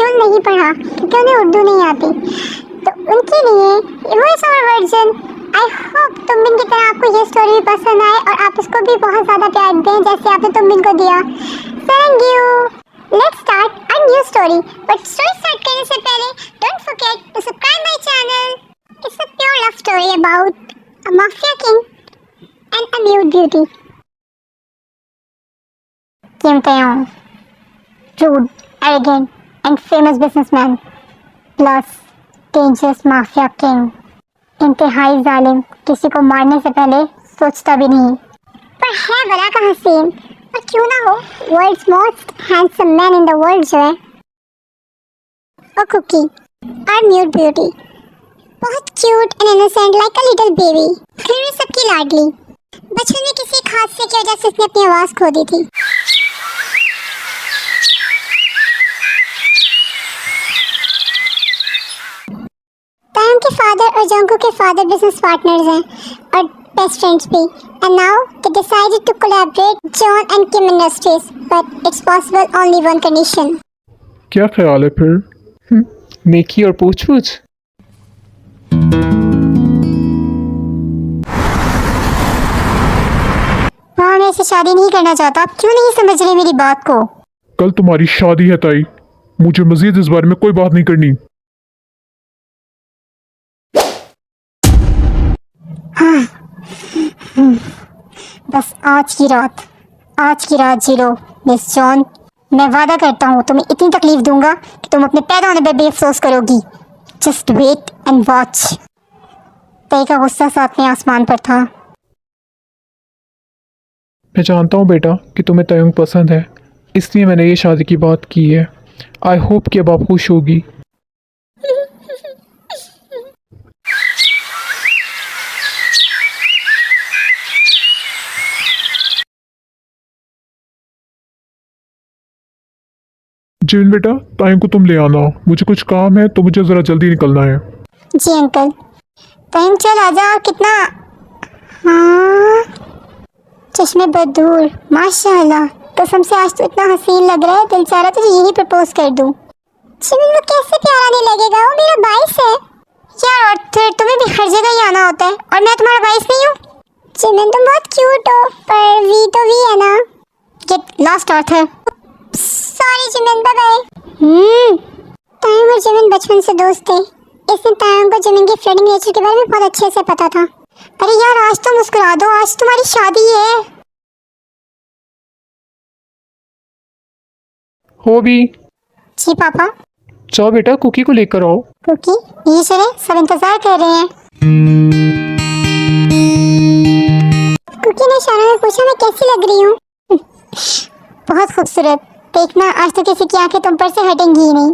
Schedule नहीं पढ़ा क्योंकि उन्हें उर्दू नहीं आती, तो उनके लिए voice over version. I hope Tumbin की तरह आपको ये स्टोरी भी पसंद आए और आप इसको भी बहुत ज़्यादा प्यार दें जैसे आपने तुमबिन को दिया। Thank you. Let's start a new story, but story start करने से पहले don't forget to subscribe my channel. It's a pure love story about a mafia king and a new beauty. Kim Taeyong, rude, arrogant, and famous businessman, plus dangerous mafia king. इंतहाई जालिम, किसी को मारने से पहले सोचता भी नहीं, पर है बड़ा का हसीन। और क्यों ना हो world's most handsome man in the world जो है और कुकी और न्यू ब्यूटी, बहुत cute and innocent like a little baby, घर में सबकी लाडली। बचपन में किसी एक हादसे की वजह से उसने अपनी आवाज़ खो दी थी। तायम के फादर और जंगू के फादर बिजनेस पार्टनर्स हैं और बेस्ट फ्रेंड्स भी, and now they decided to collaborate John and Kim Industries, but it's possible only one condition. क्या ख्याल है फिर? नेकी और पूछ-पूछ। हाँ, मैं इससे शादी नहीं करना चाहता। आप क्यों नहीं समझ रहे मेरी बात को? कल तुम्हारी शादी है ताई, मुझे मजीद इस बारे में कोई बात नहीं करनी। हाँ। बस आज की रात जी लो मिस जॉन। मैं वादा करता हूँ तुम्हें इतनी तकलीफ दूंगा कि तुम अपने पैदा होने पर भी अफसोस करोगी। Just wait and watch. तय का गुस्सा साथ में आसमान पर था। मैं जानता हूँ बेटा कि तुम्हें तयंग पसंद है, इसलिए मैंने ये शादी की बात की है। आई होप कि अब आप खुश होगी। जिन बेटा, तायंग को तुम ले आना, मुझे कुछ काम है तो मुझे ज़रा जल्दी निकलना है। जी अंकल। टाइम चल आजा। कितना हाँ, चश्मे बदूर, माशाल्लाह। कसम से आज तो इतना हसीन लग रहा है, दिल चाह रहा तुझे यही प्रपोज कर दूं। जिमिन को कैसे प्यारा नहीं लगेगा, वो मेरा बाइस है यार। और फिर तुम्हें भी हर जगह ही आना होता है और मैं तुम्हारा बाइस नहीं हूँ। जिमिन तुम बहुत क्यूट हो, पर वी तो वी है ना। गेट लॉस्ट ऑर्थर। Sorry Jimin, bye bye. Taeyong और जिमिन बचपन से दोस्त थे, इसलिए तायंग को जिमिन की फ्लर्टिंग नेचर के बारे में बहुत अच्छे से पता था। अरे यार आज तो मुस्कुरा दो, आज तुम्हारी शादी है। हो भी। जी पापा। जाओ बेटा, कुकी को लेकर आओ। कुकी ये चले, सब इंतजार कर रहे हैं। कुकी ने इशारों में पूछा मैं कैसी लग रही हूँ। बहुत खूबसूरत। देखना आज तो किसी की आंखें तुम पर से हटेंगी ही नहीं।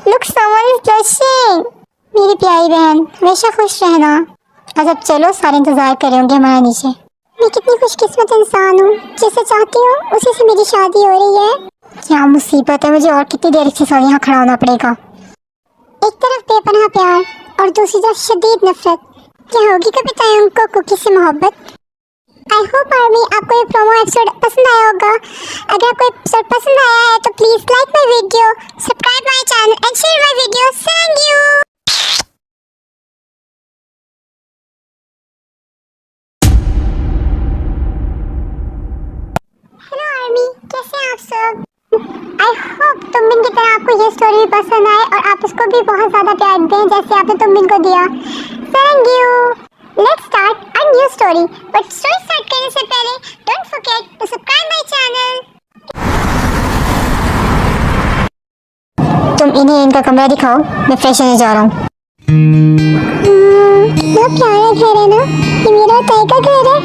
Look someone is blushing. मेरी प्यारी बहन, हमेशा खुश रहना। अब चलो, सारे इंतजार कर रहे होंगे हमारे नीचे। मैं कितनी खुशकिस्मत इंसान हूँ, जिसे चाहती हूँ उसी से मेरी शादी हो रही है। क्या मुसीबत है, मुझे और कितनी देर के साथ यहाँ खड़ा होना पड़ेगा। एक तरफ बेपनाह प्यार और दूसरी तरफ शदीद नफरत। क्या होगी कभी तायंग को कुकी से मोहब्बत? आई होप आर्मी आपको ये प्रोमो एपिसोड पसंद आया होगा। अगर आपको एपिसोड पसंद आया है तो please like my video, subscribe my channel and share my video. Thank you. Hello Army, कैसे हैं आप सब? आई होप तुमबिन की तरह आपको ये स्टोरी भी पसंद आए और आप इसको भी बहुत ज़्यादा प्यार दें जैसे आपने तुमबिन को दिया। Thank you. Let's start a new story, but story start करने से पहले don't forget to subscribe my channel. तुम इन्हें इनका कमरा दिखाओ, मैं फ्रेश होने जा रहा हूँ। कितना प्यारा घर है ना, ये मेरा ताई का घर है।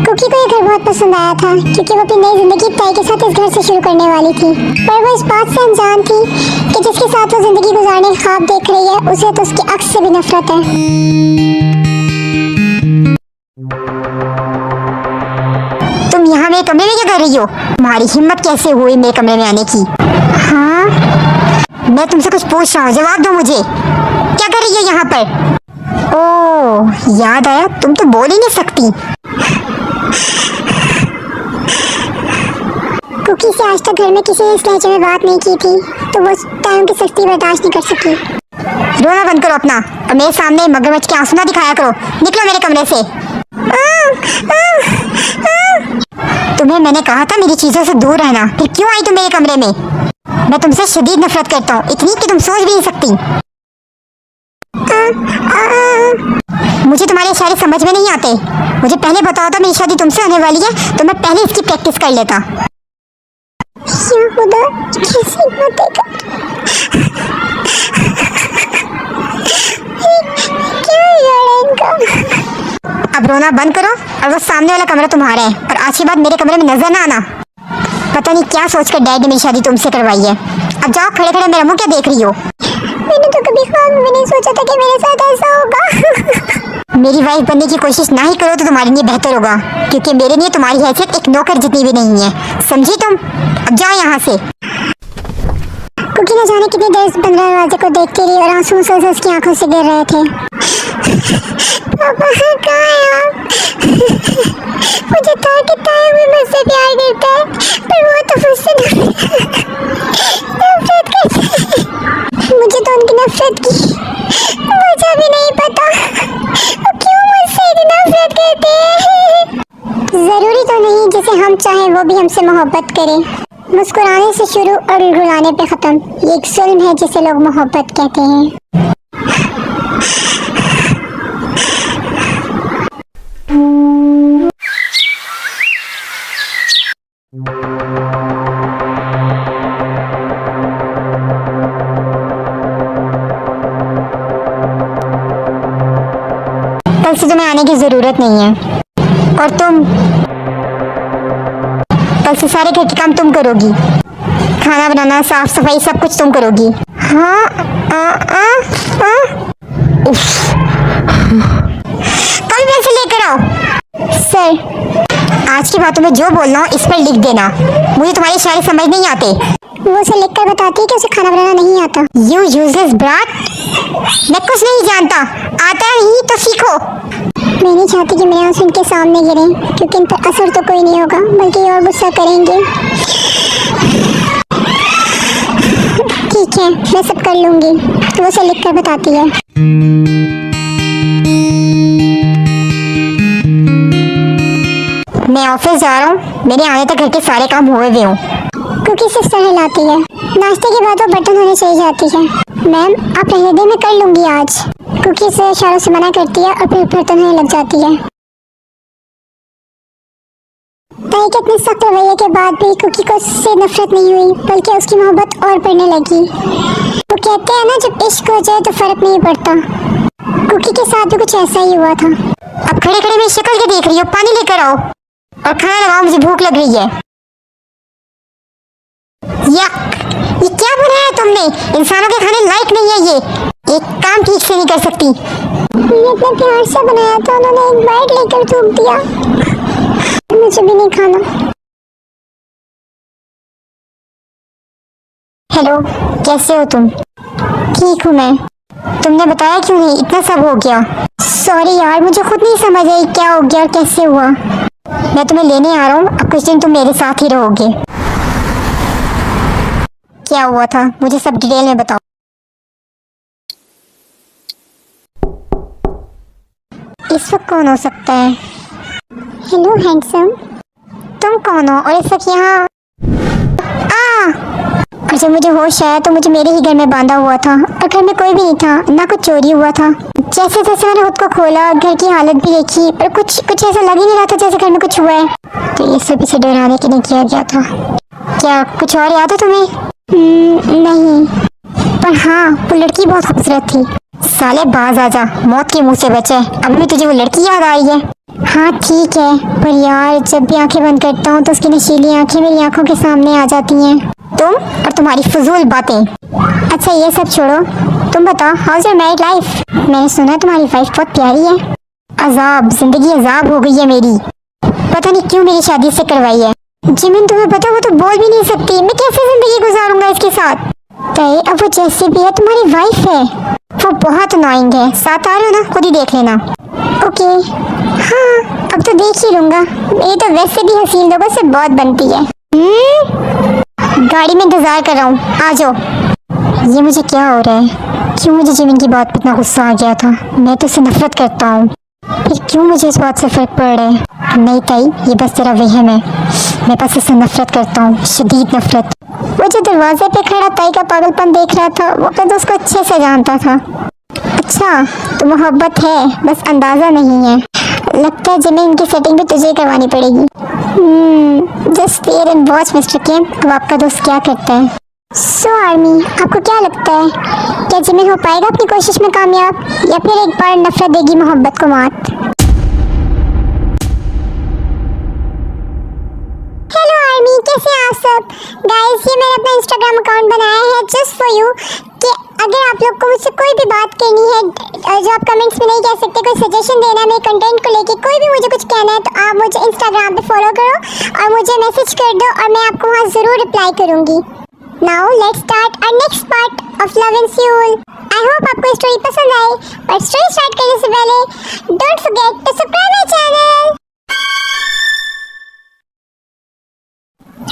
कुकी को ये घर बहुत पसंद आया था क्योंकि वो अपनी नई जिंदगी ताई के साथ इस घर से शुरू करने वाली थी, पर वो इस बात से अनजान थी कि जिसके साथ वो जिंदगी गुजारने का ख्वाब देख रही है उसे तो उसकी अक्स से भी नफरत है। तुम यहाँ मेरे कमरे में क्या कर रही हो? तुम्हारी हिम्मत कैसे हुई मेरे कमरे में आने की? हाँ, मैं तुमसे कुछ पूछ रहा हूँ, जवाब दो मुझे। क्या कर रही हो यहाँ पर? ओह, याद आया, तुम तो बोल ही नहीं सकती। कुकी से आज तक घर में किसी ने इस लहजे में बात नहीं की थी, तो वो टाइम की सख्ती बर्दाश्त नहीं कर सकी। रोना बंद करो अपना, और मेरे सामने मगरमच्छ के आंसू ना दिखाया करो। निकलो मेरे कमरे से। तुम्हें मैंने कहा था मेरी चीजों से दूर रहना, फिर क्यों आई तुम मेरे कमरे में? मैं तुमसे शदीद नफरत करता हूँ, इतनी कि तुम सोच भी नहीं सकती। मुझे तुम्हारे इशारे समझ में नहीं आते। मुझे पहले बताओ था मेरी शादी तुमसे होने वाली है, तो मैं पहले इसकी प्रैक्टिस कर लेता। या खुदा, कैसी बातें कर। क्या यार इनका? अब रोना बंद करो, और वो सामने वाला कमरा तुम्हारा है, और आज के बाद मेरे कमरे में नजर ना आना। पता नहीं क्या सोचकर डैड ने मेरी शादी तुमसे करवाई है। अब जाओ, खड़े खड़े मेरा मुंह क्या देख रही हो? मैंने तो कभी ख्वाब में नहीं सोचा था कि मेरे साथ ऐसा होगा। मेरी वाइफ बनने की कोशिश ना ही करो तो तुम्हारे लिए बेहतर होगा, क्योंकि मेरे लिए तुम्हारी हैसियत एक नौकर जितनी भी नहीं है, समझी तुम? अब जाओ यहाँ से। कुकी न जाने कितनी देर से बंद दरवाजे को देखती रही, और आंसू उसकी आंखों से गिर रहे थे। पापा कहाँ है आप? मुझे था कि ताया भी मुझसे प्यार करता है, पर वो तो मुझसे नफरत करता है। मुझे तो उनकी नफरत की वजह भी नहीं पता, वो क्यों मुझसे इतनी नफरत करते हैं। जरूरी तो नहीं जिसे हम चाहें वो भी हमसे मोहब्बत करे। मुस्कुराने से शुरू और रुलाने पे खत्म, ये एक जुल्म है जिसे लोग मोहब्बत कहते हैं। कल से तुम्हें आने की जरूरत नहीं है, और तुम कल से सारे घर के काम तुम करोगी। खाना बनाना, साफ सफाई सब कुछ तुम करोगी। हाँ कल पैसे लेकर आओ। सर, आज की बातों में जो बोल रहा हूँ इस पर लिख देना, मुझे तुम्हारे इशारे समझ नहीं आते। वो उसे लिख कर बताती है कि उसे खाना बनाना नहीं आता। यू यूजलेस ब्राट, मैं कुछ नहीं जानता, आता नहीं तो सीखो। मैं नहीं चाहती कि मेरे आंसू इनके सामने गिरे, क्योंकि इन पर असर तो कोई नहीं होगा, बल्कि और गुस्सा करेंगे। ठीक है, मैं सब कर लूंगी। वो उसे लिख कर बताती है। मैं ऑफिस जा रहा हूँ, मेरे आने तक घर के सारे काम हुए हुए हूँ। कुकी सिस्टर हिलाती है। नाश्ते के बाद वो बर्तन होने चली जाती है। मैम, आप रहने दें, मैं कर लूंगी आज। कुकी से इशारों से मना करती है और फिर बर्तन होने लग जाती है। ताई के इतने सख्त रवैये के बाद भी कुकी को उससे नफरत नहीं हुई, बल्कि उसकी मोहब्बत और बढ़ने लगी। वो कहते हैं ना, जब इश्क हो जाए तो फर्क नहीं पड़ता। कुकी के साथ भी कुछ ऐसा ही हुआ था। अब खड़े खड़े मेरी शक्ल के देख रही हो? पानी लेकर आओ और खाना लगाओ, मुझे भूख लग रही है। ये क्या बनाया तुमने? इंसानों के खाने लायक नहीं है ये। एक काम ठीक से नहीं कर सकती। ये इतने प्यार से बनाया था, उन्होंने एक बाइट लेकर थूक दिया। मुझे भी नहीं खाना। हेलो, कैसे हो तुम? ठीक हूँ मैं। तुमने बताया क्यों नहीं? इतना सब हो गया। सॉरी यार, मुझे खुद नहीं समझ आई क्या हो गया और कैसे हुआ। मैं तुम्हें लेने आ रहा हूँ, अब कुछ दिन तुम मेरे साथ ही रहोगे। क्या हुआ था मुझे सब डिटेल में बताओ। इस वक्त कौन हो सकता है? हेलो हैंडसम, तुम कौन हो और इस वक्त यहाँ? और जब मुझे होश आया तो मुझे मेरे ही घर में बांधा हुआ था, और घर में कोई भी नहीं था, ना कुछ चोरी हुआ था। जैसे जैसे मैंने खुद को खोला, घर की हालत भी देखी, पर कुछ ऐसा लग ही नहीं रहा था जैसे घर में कुछ हुआ है। तो ये सब इसे डराने के लिए किया गया था। क्या कुछ और याद है तुम्हें? नहीं, पर हाँ, वो लड़की बहुत खूबसूरत थी। साले बाज आजा, मौत के मुंह से बचे। अब भी तुझे वो लड़की याद आ रही है? हाँ ठीक है, पर यार जब भी आंखें बंद करता हूँ तो उसकी नशीली आंखें मेरी आंखों के सामने आ जाती हैं। तुम और तुम्हारी फजूल बातें। अच्छा ये सब छोड़ो, तुम बताओ, हाउस योर मैरिड लाइफ? मैंने सुना तुम्हारी वाइफ बहुत प्यारी है। अजाब, जिंदगी अजाब हो गई है मेरी। पता नहीं क्यों मेरी शादी से करवाई है। जिमिन तुम्हें पता, वो तो बोल भी नहीं सकती। मैं कैसे जिंदगी गुजारूंगा इसके साथ? ताई, अब वो जैसे भी है तुम्हारी वाइफ है। वो बहुत अनोइंग है। साथ आ रहे हो ना, खुद ही देख लेना। ओके, हाँ अब तो देख ही लूंगा। ये तो वैसे भी हसीन लोगों से बहुत बनती है। गाड़ी में इंतजार कर रहा हूँ, आ जाओ। ये मुझे क्या हो रहा है? क्यों मुझे जिमिन की बात पे इतना गुस्सा आ गया था? मैं तो उससे नफरत करता हूँ, फिर क्यों मुझे इस बात से फर्क पड़ रहा है? नहीं ताई, ये बस तेरा वहम है। मैं बस इससे नफरत करता हूँ, शदीद नफरत। वो जो दरवाजे पे खड़ा ताई का पागलपन देख रहा था, वो अपने दोस्त को अच्छे से जानता था। अच्छा, तो मोहब्बत है, बस अंदाजा नहीं है। लगता है जिमिन की सेटिंग भी तुझे करवानी पड़ेगी। Just stare and watch mister Kim, अब आपका दोस्त क्या करता है। सो आर्मी, आपको क्या लगता है, क्या जिमिन हो पाएगा अपनी कोशिश में कामयाब, या फिर एक बार नफरत देगी मोहब्बत को मात? हेलो आर्मी, कैसे हैं आप सब? गाइस, ये मैंने अपना इंस्टाग्राम अकाउंट बनाया है जस्ट फॉर यू, कि अगर आप लोग को मुझसे कोई भी बात करनी है जो आप कमेंट्स में नहीं कह सकते, कोई सजेशन देना है मेरे कंटेंट को लेके, कोई भी मुझे कुछ कहना है, तो आप मुझे इंस्टाग्राम पे फॉलो करो और मुझे मैसेज कर दो और मैं आपको वहाँ ज़रूर रिप्लाई करूँगी। Now let's start our next part of love in Seoul. I hope आपको स्टोरी पसंद आई, और स्टोरी स्टार्ट करने से पहले don't forget to subscribe my channel.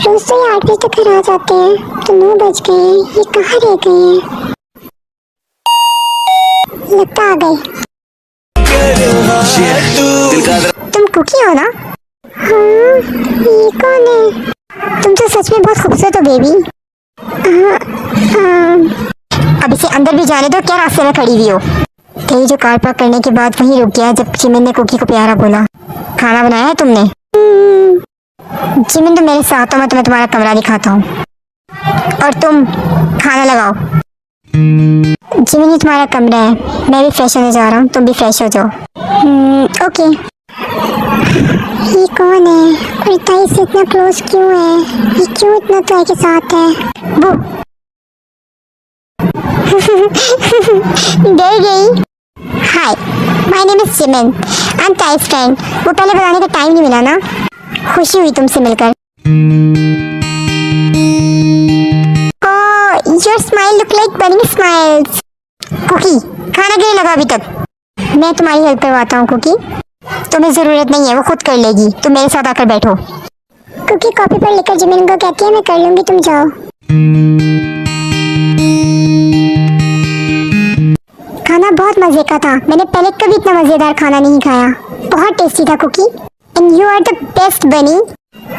Rose तो ये 8 बजे तक घर आ जाते हैं, तो 9 बज गए, ये कहाँ रह गए हैं? लगता आ गए। तुम कुकी हो ना? हाँ, ये कौन है? तुम तो सच में बहुत खूबसूरत हो बेबी। अब इसे अंदर भी जाने दो, क्या रास्ते में खड़ी हुई हो? तेरी जो कार पार्क करने के बाद वहीं रुक गया जब जिमिन ने कुकी को प्यारा बोला। खाना बनाया है तुमने? जिमिन, तो मेरे साथ हो, मैं तुम्हें तुम्हारा कमरा दिखाता हूँ, और तुम खाना लगाओ। जिमिन, ये तुम्हारा कमरा है, मैं भी फ्रेश होने जा रहा हूँ, तुम भी फ्रेश हो जाओ। ओके। ये कौन है और ताई से इतना क्लोज क्यों है? ये क्यों इतना ताई के साथ है? वो डर गई। Hi, my name is Jimin, I am Tae's friend. वो पहले बताने का टाइम नहीं मिला ना। खुशी हुई तुमसे मिलकर। Your smile look like bunny smiles. Cookie, खाना क्यों लगा अभी तक? मैं तुम्हारी हेल्प करवाता हूँ कुकी। तुम्हें जरूरत नहीं है, वो खुद कर लेगी, तुम मेरे साथ आकर बैठो। कुकी कॉपी पर लिखकर जिमिन को कहती है मैं कर लूंगी, तुम जाओ। खाना बहुत मजे का था, मैंने पहले कभी इतना मजेदार खाना नहीं खाया। बहुत टेस्टी था Cookie, and you are the best bunny.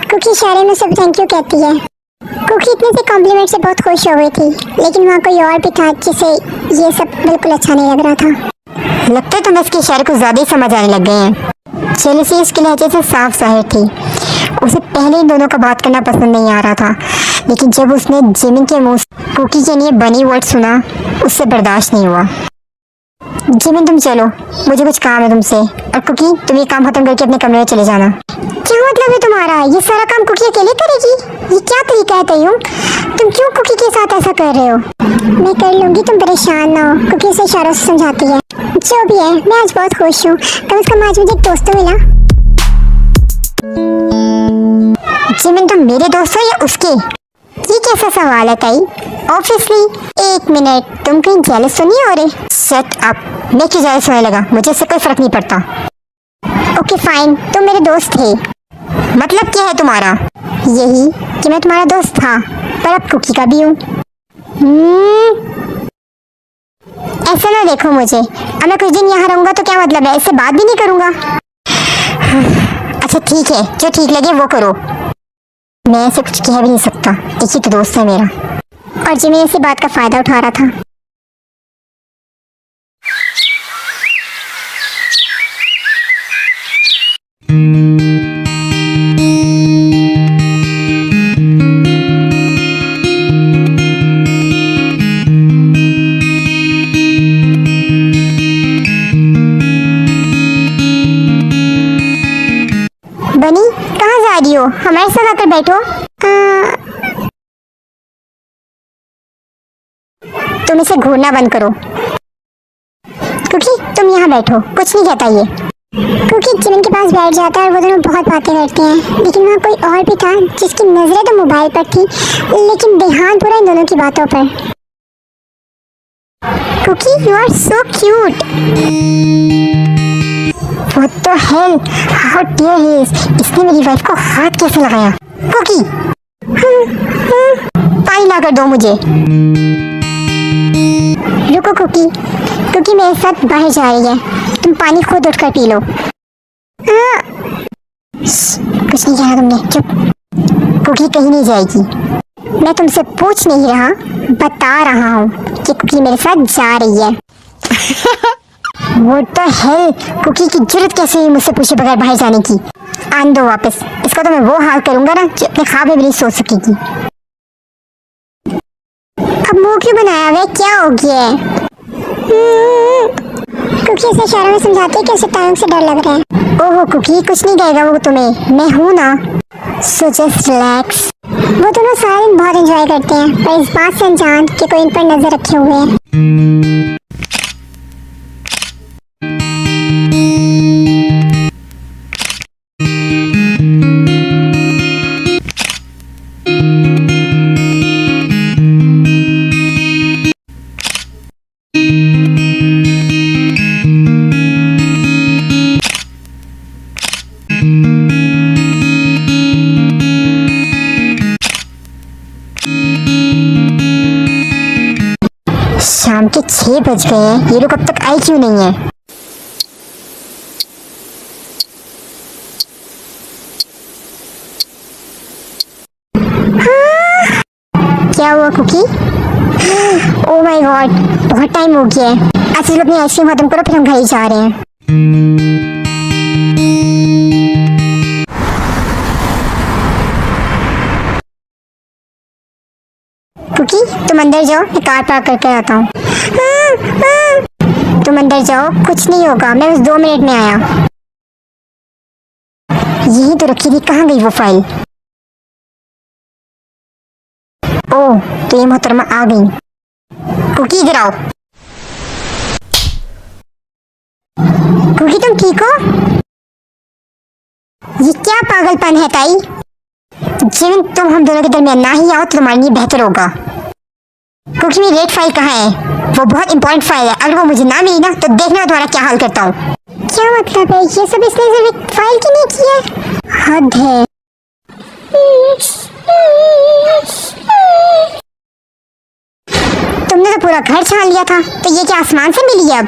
Cookie इशारे में सब थैंक यू कहती है। कुकी इतने से कॉम्प्लीमेंट से बहुत खुश हो गई थी, लेकिन वहाँ कोई और भी था जिसे ये सब बिल्कुल अच्छा नहीं लग रहा था। लगता है तुम्हें इसके इशारे को ज्यादा ही समझ आने लग गए हैं। जेलसी उसके लहजे से साफ जाहिर थी। उसे पहले इन दोनों का बात करना पसंद नहीं आ रहा था, लेकिन जब उसने जिमिन के मुंह से कुकी के लिए बनी वर्ड सुना, उससे बर्दाश्त नहीं हुआ। जिमिन, तुम चलो, मुझे कुछ काम है तुमसे। और कुकी, तुम ये काम खत्म करके अपने कमरे में चले जाना। क्या मतलब है तुम्हारा? ये सारा काम कुकी अकेले करेगी? ये क्या तरीका है तय्युम? तुम क्यों कुकी के साथ ऐसा कर रहे हो? मैं कर लूंगी, तुम परेशान ना हो। कुकी से इशारों से समझाती है। जो भी है, मैं आज बहुत खुश हूँ, कम से कम आज मुझे एक दोस्त तो मिला। जिमिन, तुम मेरे दोस्त हो या उसके? ये कैसा सवाल है ताई? ऑब्वियसली। एक मिनट, तुम कहीं जेलस तो नहीं हो रहे? शट अप, मैं क्यों जेलस होने लगा? मुझे इससे कोई फर्क नहीं पड़ता। ओके फाइन, तुम मेरे दोस्त थे। मतलब क्या है तुम्हारा? यही कि मैं तुम्हारा दोस्त था, पर अब कुकी का भी हूँ। ऐसा ना देखो मुझे, अब मैं कुछ दिन यहाँ रहूँगा तो क्या मतलब है? इससे बात भी नहीं करूँगा। अच्छा ठीक है, जो ठीक लगे वो करो, मैं ऐसे कुछ कह भी नहीं सकता। एक ही तो दोस्त है मेरा, और जिमिन इसी बात का फायदा उठा रहा था। बनी, कहाँ जा रही हो? हमारे साथ आकर बैठो। तुम इसे घूरना बंद करो। क्योंकि तुम यहाँ बैठो, कुछ नहीं कहता ये। क्योंकि जिमिन के पास बैठ जाता है और वो दोनों बहुत बातें करते हैं, लेकिन वहाँ कोई और भी था जिसकी नजरें तो मोबाइल पर थी, लेकिन ध्यान पूरा इन दोनों की बातों पर। क्योंकि you are so cute. What the hell? How dare he is? इसने मेरी वाइफ को हाथ कैसे लगाया? कुकी, पानी ला कर दो मुझे। रुको कुकी, कुकी मेरे साथ बाहर जा रही है, तुम पानी खुद उठकर पी लो। कुछ नहीं कहा तुमने, चुप। कुकी कहीं नहीं जाएगी, मैं तुमसे पूछ नहीं रहा, बता रहा हूँ कि कुकी मेरे साथ जा रही है। वो तो है, कुकी की जरूरत कैसे हुई मुझसे पूछे बगैर बाहर जाने की। आन दो वापस, इसका तो मैं वो हाल करूंगा ना जो अपने ख्वाब में भी नहीं सोच सकेगी। अब मुंह क्यों बनाया हुआ है, क्या हो गया है? कुकी ऐसे इशारों में समझाती है कि उसे टाइम से डर लग रहा है। ओहो कुकी, कुछ नहीं कहेगा वो तुम्हें, मैं हूं ना। So just relax. वो दोनों सारे दिन बहुत एंजॉय करते हैं, पर इस बात से अनजान कि कोई इन पर नजर रखे हुए है। शाम के 6 बज गए हैं, ये लोग अब तक आए क्यों नहीं है? क्या हुआ कुकी? ओह माय गॉड, बहुत टाइम हो गया है। अच्छा चलो अपनी आइसक्रीम खत्म करो, फिर हम घर ही जा रहे हैं। कुकी तुम अंदर जाओ, मैं कार पार्क करके आता हूँ। तुम अंदर जाओ, कुछ नहीं होगा, मैं बस 2 मिनट में आया। यही तो रखी थी, कहाँ गई वो फाइल? ओह तो ये मोहतरमा आ गई। कुकी इधर आओ। कुकी तुम ठीक हो? ये क्या पागलपन है ताई? जिन तुम हम दोनों के दरमियान ना ही आओ तो तुम्हारे लिए बेहतर होगा। कुकी मेरी रेड फाइल कहाँ है? वो बहुत इंपॉर्टेंट फाइल है, अगर वो मुझे ना मिली ना तो देखना तुम्हारा क्या हाल करता हूँ। क्या मतलब है? ये सब इसने सिर्फ एक फाइल के लिए किया है? हद है। तुमने तो पूरा घर छान लिया था, तो ये क्या आसमान से मिली है अब?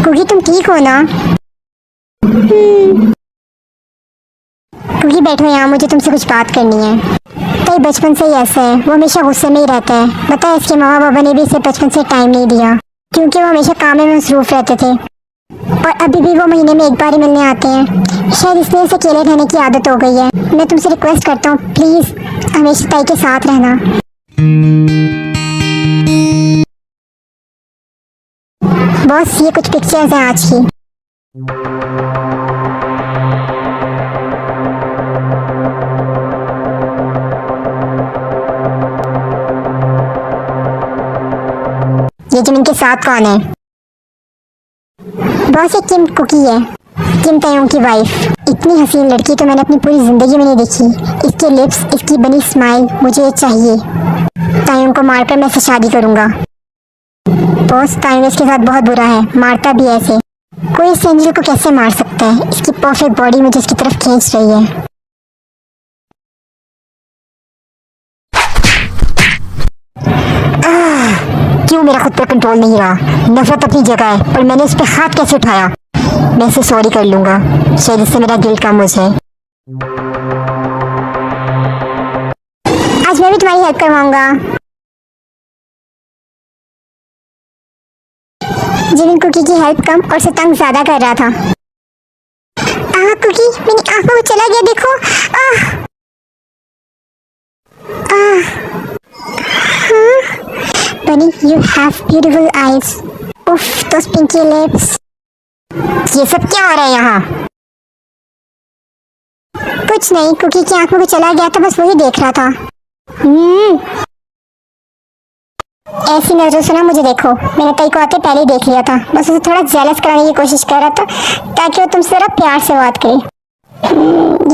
कुकी तुम ठीक हो ना? कुकी बैठो यहाँ, मुझे तुमसे कुछ बात करनी है। तो बचपन से ही ऐसा है, वो हमेशा गुस्से में ही रहता है। पता है इसके मामा बाबा ने भी इसे बचपन से टाइम नहीं दिया, क्योंकि वो हमेशा काम में मसरूफ रहते थे। और अभी भी वो महीने में एक बार ही मिलने आते हैं, शायद इसलिए इसे अकेले रहने की आदत हो गई है। मैं तुमसे रिक्वेस्ट करता हूँ, प्लीज हमेशा ताई के साथ रहना। बॉस ये कुछ पिक्चर्स हैं आज की। ये जिम के साथ कौन है? बॉस ये किम कुकी है, किम तायोंग की वाइफ। इतनी हसीन लड़की तो मैंने अपनी पूरी जिंदगी में नहीं देखी। इसके लिप्स, इसकी बनी स्माइल, मुझे चाहिए। तायोंग को मारकर मैं इससे शादी करूंगा। बॉस तायोंग इसके साथ बहुत बुरा है, मारता भी ऐसे। कोई इस एंजल को कैसे मार सकता है? इसकी परफेक्ट बॉडी मुझे इसकी तरफ खींच रही है। क्यों मेरा खुद पर कंट्रोल नहीं रहा? नफरत अपनी जगह है, पर मैंने उस पर हाथ कैसे उठाया? मैं इसे सॉरी कर लूंगा, शायद इससे मेरा गिल्ट कम हो जाए। आज मैं भी तुम्हारी हेल्प करवाऊंगा। जिन कुकी की हेल्प कम और उसे तंग ज्यादा कर रहा था। कुकी मेरी आंखों में चला गया, देखो। Bunny, you have beautiful eyes. उफ, those pinky lips. ये सब क्या हो रहा है यहाँ? कुछ नहीं, कुकी की आंखों में चला गया था, बस वही देख रहा था। ऐसी नजरों से ना मुझे देखो, मैंने ताई को आते पहले ही देख लिया था। बस उसे थोड़ा जेलस कराने की कोशिश कर रहा था, ताकि वो तुमसे जरा प्यार से बात करे।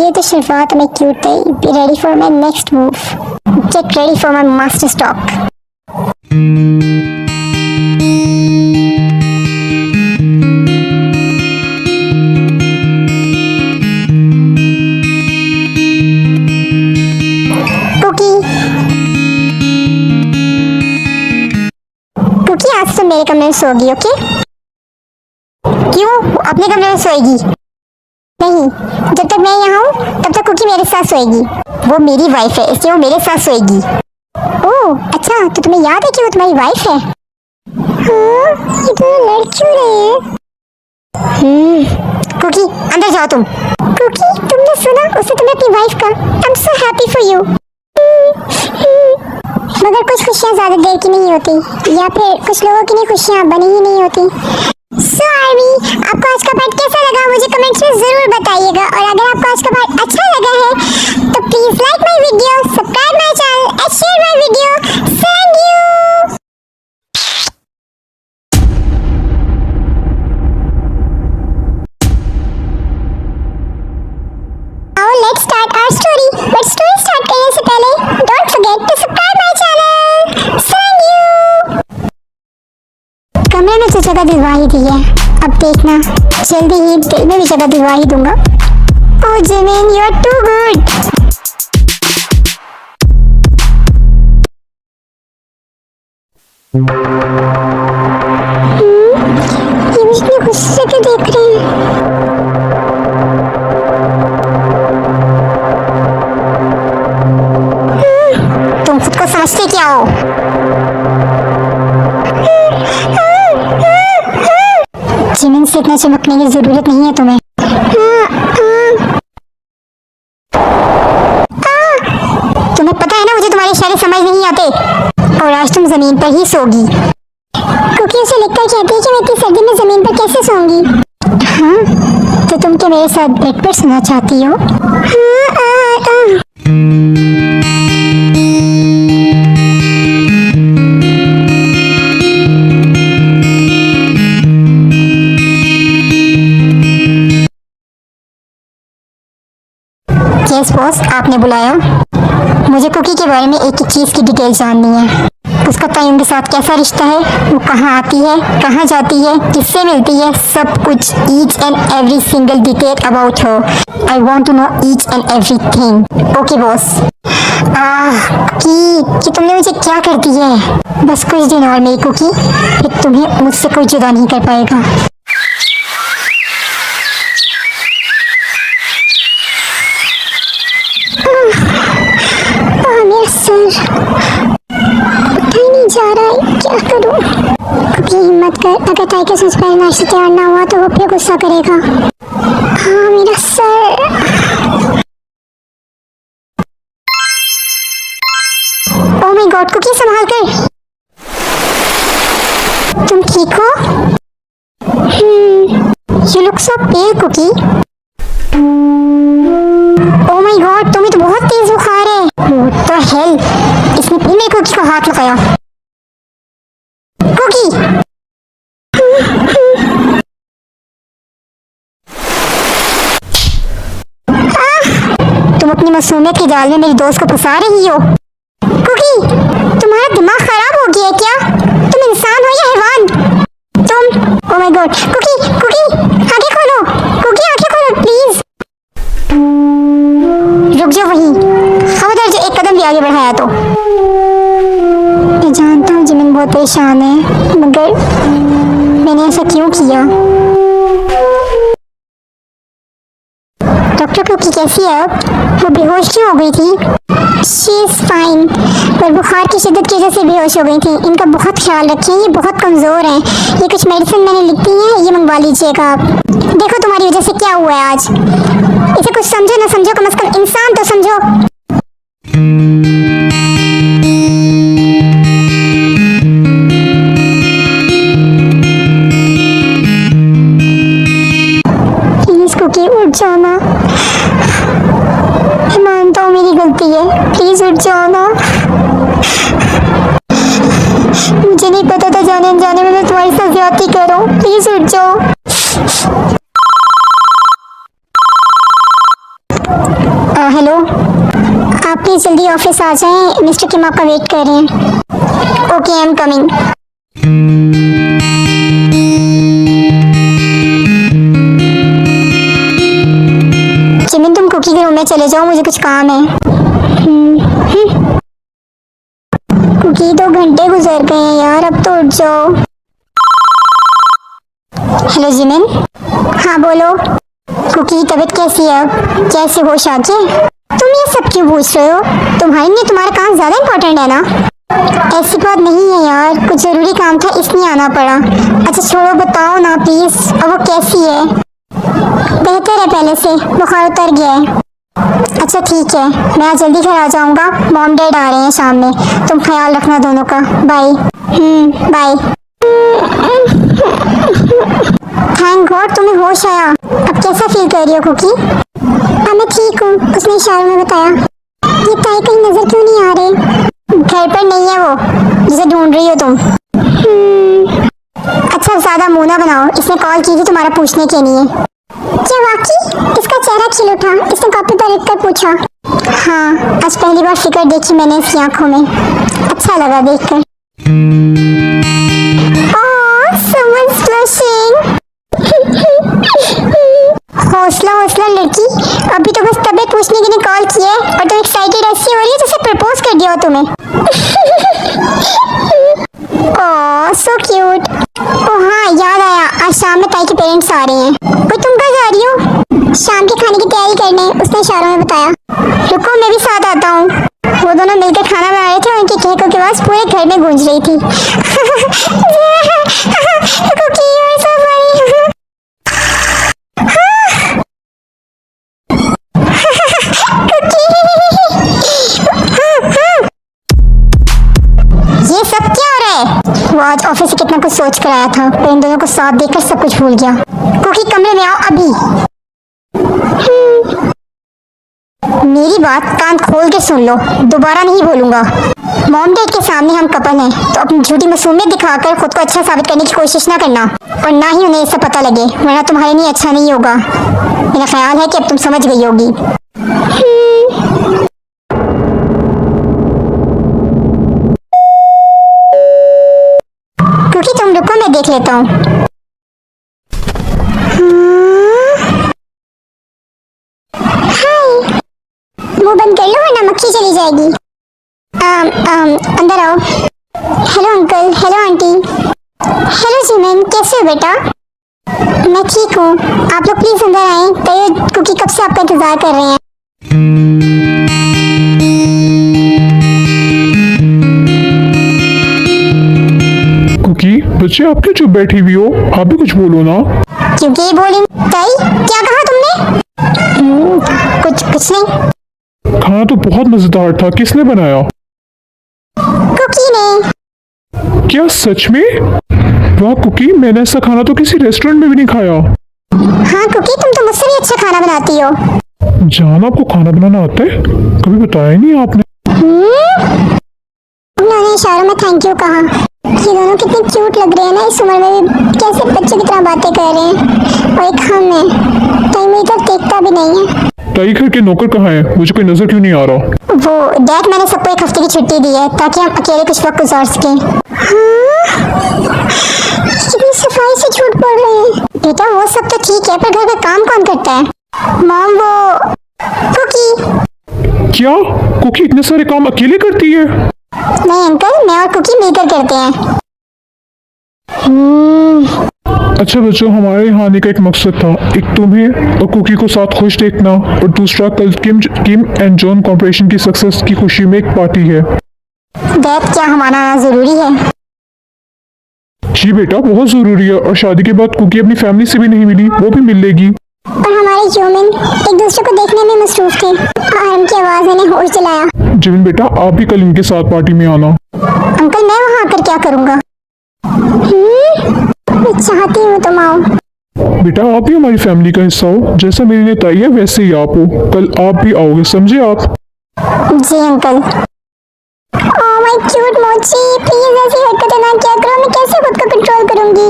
ये तो शुरुआत में क्यूट है। Be ready for my next move. Get ready for my master stock. मेरे कमरे में सोगी, ओके? क्यों? अपने कमरे में सोएगी? नहीं, जब तक मैं यहाँ हूँ तब तक कुकी मेरे साथ सोएगी। वो मेरी वाइफ है, इसलिए वो मेरे साथ सोएगी। ओह अच्छा, तो तुम्हें याद है कि वो तुम्हारी वाइफ है? हाँ, ये तो लड़ क्यों रहे हैं? कुकी अंदर जाओ तुम। कुकी तुमने सुना उसने तुम्हें अपनी वाइफ का? आई am so happy for you. मगर कुछ खुशियाँ ज्यादा देर की नहीं होती, या फिर कुछ लोगों की खुशियाँ बनी ही नहीं होती। सो आर्मी, आपको आज का पार्ट कैसा लगा मुझे कमेंट्स में जरूर बताइएगा, और अगर आपको आज का पार्ट अच्छा लगा है तो please like my video, subscribe my channel and share my video. Thank you. Now let's start our story. But story start करने से पहले don't forget to subscribe my channel. Thank you. कमरे में तो जगह दिलवा ही दी है, अब देखना जल्दी ही दिल में भी जगह दिलवा ही दूंगा। Oh Jimin, you are too good. ये मुझे इतनी खुशी से क्यों देख रहे हैं? तुम खुद को समझते क्या हो? जिमिन से इतना चमकने की जरूरत नहीं है तुम्हें। तुम्हें पता है ना मुझे तुम्हारे इशारे समझ नहीं आते, और आज तुम जमीन पर ही सोगी। क्योंकि उसे लिखकर कहती है कि मैं इतनी सर्दी में जमीन पर कैसे सोऊंगी। हाँ, तो तुम क्या मेरे साथ बेड पर सोना चाहती हो? यस बॉस, आपने बुलाया? मुझे कुकी के बारे में एक एक चीज़ की डिटेल जाननी है। उसका तयम के साथ कैसा रिश्ता है, वो कहाँ आती है, कहाँ जाती है, किससे मिलती है, सब कुछ, each and every single detail about her. I want to know each and everything. Okay boss. कि तुमने मुझे क्या कर दिया है? बस कुछ दिन और मेरी कुकी, फिर तुम्हें मुझसे कोई जुदा नहीं कर पाएगा। मेरा सर उठा ही नहीं जा रहा है, क्या करूं? कुकी हिम्मत कर, अगर टाइगर सच पहले नाश्ते तैयार ना हुआ तो वो फिर गुस्सा करेगा। हाँ मेरा sir. Oh my God, Cookie संभाल कर। तुम ठीक हो? You look so pale Cookie. Oh my God, तुम्हें तो बहुत तेज बुखार है। व्हाट द हेल, इसने फिर मेरी कुकी को हाथ लगाया। कुकी तुम अपनी मासूमियत के जाल में मेरी दोस्त को फंसा रही हो। कुकी तुम्हारा दिमाग खराब हो गया है क्या? तुम इंसान हो या हैवान? तुम oh my God, Cookie Cookie आंखें खोलो, कुकी आंखें खोलो प्लीज। रुक जाओ वहीं, खबरदार जो एक कदम भी आगे बढ़ाया तो। मैं जानता हूँ जिमिन बहुत परेशान है, मगर मैंने ऐसा क्यों किया? डॉक्टर कुकी कैसी है अब? वो बेहोश क्यों हो गई थी? शी इज फाइन, पर बुखार की शिद्दत की वजह से बेहोश हो गई थी। इनका बहुत ख्याल रखिए, ये बहुत कमज़ोर हैं। ये कुछ मेडिसिन मैंने लिख दी है, ये मंगवा लीजिएगा आप। देखो तुम्हारी वजह से क्या हुआ है आज। इसे कुछ समझो ना समझो, कम से कम इंसान तो समझो। प्लीज कुकी उठ जाओ ना, मैं मानता हूँ मेरी गलती है, प्लीज उठ जाओ ना। मुझे नहीं पता था जाने अनजाने में मैं तुम्हारी साथ ज्यादती कर रहा हूँ, प्लीज उठ जाओ। हेलो, आप प्लीज जल्दी ऑफिस आ जाएं, मिस्टर किम आपका वेट कर रहे हैं। Okay I am coming. Jimin तुम कुकी के रूम में चले जाओ, मुझे कुछ काम है। कुकी 2 घंटे गुजर गए हैं यार, अब तो उठ जाओ। Hello Jimin. हाँ बोलो। कुकी की तबीयत कैसी है अब? कैसे होश आ गए? तुम ये सब क्यों पूछ रहे हो? तुम्हारे लिए तुम्हारा काम ज्यादा इम्पोर्टेंट है ना? ऐसी बात नहीं है यार, कुछ जरूरी काम था इसलिए आना पड़ा। अच्छा छोड़ो, बताओ ना प्लीज, अब वो कैसी है? बेहतर है पहले से, बुखार उतर गया है। अच्छा ठीक है, मैं आज जल्दी घर आ जाऊंगा। मॉम डैड आ रहे हैं शाम में, तुम ख्याल रखना दोनों का। बाय। बाय। थैंक गॉड तुम्हें होश आया। अब कैसा फील कर रही हो कुकी? हाँ मैं ठीक हूँ, उसने इशारों में बताया। ये ताई कहीं नजर क्यों नहीं आ रहे? घर पर नहीं है वो जिसे ढूंढ रही हो तुम। अच्छा ज्यादा मुंह ना बनाओ, इसने कॉल की थी तुम्हारा पूछने के लिए। क्या वाकई? इसका चेहरा खिल उठा, इसने कॉपी पर लिख कर पूछा। हाँ आज पहली बार फिक्र देखी मैंने इसकी आंखों में, अच्छा लगा देखकर। Someone's blushing. हौसला हौसला लड़की, अभी तो बस तबीयत पूछने के लिए कॉल किया है और तुम एक्साइटेड ऐसी हो रही है जैसे प्रपोज कर दिया हो तुम्हें। ओह सो क्यूट। ओह हाँ याद आया, आज शाम में ताई के पेरेंट्स आ रहे हैं। वो तुम कहाँ जा रही हो? शाम के खाने की तैयारी करने, उसने इशारों में बताया। रुको मैं भी साथ आता हूँ। वो दोनों मिलकर खाना बना रहे थे, उनकी कहकों की आवाज पूरे घर में गूंज रही थी। ये सब क्या हो रहा है? वो आज ऑफिस से कितना कुछ सोच कर आया था, पर इन दोनों को साथ देखकर सब कुछ भूल गया। कुकी कमरे में आओ अभी। मेरी बात कान खोल के सुन लो, दोबारा नहीं बोलूंगा। मॉम डैड के सामने हम कपल हैं, तो अपनी झूठी मासूमियत दिखाकर खुद को अच्छा साबित करने की कोशिश ना करना, और ना ही उन्हें इससे पता लगे, वरना तुम्हारे लिए अच्छा नहीं होगा। मेरा ख्याल है कि अब तुम समझ गई होगी। क्योंकि तुम रुको मैं देख लेता हूँ। हाय, मुंह बंद कर लो वरना मक्खी चली जाएगी। अंदर आओ। Hello uncle, hello aunty. Hello Jimin, कैसे हो बेटा? मैं ठीक हूँ, आप लोग प्लीज अंदर आए, तो कुकी कब से आपका इंतजार कर रहे हैं। कुकी बच्चे आप क्यों चुप बैठी हुई हो? आप भी कुछ बोलो ना। क्योंकि ये बोली। ताई क्या कहा तुमने? कुछ नहीं। खाना तो बहुत मजेदार था, किसने बनाया? कुकी ने। क्या सच में? वाह कुकी, मैंने ऐसा खाना तो किसी रेस्टोरेंट में भी नहीं खाया। हाँ कुकी, तुम तो मुझसे भी अच्छा खाना बनाती हो। जान आपको खाना बनाना आता है? कभी बताया ही नहीं आपने। उन्होंने इशारों में थैंक यू कहा। ये दोनों कितने क्यूट लग रहे हैं ना, इस उम्र में भी कैसे बच्चों की तरह बातें कर रहे हैं। और एक हम है, ताई मेरी तरफ देखता भी नहीं है। ताई घर के नौकर कहाँ हैं? मुझे कोई नजर क्यों नहीं आ रहा? वो डैड, मैंने सबको एक हफ्ते की छुट्टी दी है ताकि हम अकेले कुछ वक्त गुजार सकें। कितनी सफाई से झूठ बोल रहे हैं। बेटा वो सब तो ठीक है, पर घर का काम कौन करता है? मॉम वो कुकी। क्या कुकी इतने सारे काम अकेले करती है? नहीं अंकल, मैं और कुकी मिलकर करते हैं। अच्छा बच्चों, हमारे यहाँ आने का एक मकसद था, एक तुम्हें और कुकी को साथ खुश देखना, और दूसरा कल किम एंड जॉन कॉर्पोरेशन की सक्सेस की खुशी में एक पार्टी है। डैड क्या हमारा आना जरूरी है? जी बेटा बहुत जरूरी है, और शादी के बाद कुकी अपनी फैमिली से भी नहीं मिली, वो भी मिल लेगी। और हमारे ह्यूमन एक दूसरे को देखने में मसरूफ थे, और उनकी आवाज ने होश दिलाया। जिमिन बेटा आप भी कल इनके साथ पार्टी में आना। अंकल मैं वहाँ आकर क्या करूँगा? मैं चाहती हूँ तुम आओ। बेटा आप भी हमारी फैमिली का हिस्सा हो, जैसा मेरी ने तय है वैसे ही आप हो, कल आप भी आओगे, समझे आप? जी अंकल। ओह माय क्यूट मोची, प्लीज ऐसी हरकतें ना किया करो, मैं कैसे खुद को कंट्रोल करूंगी?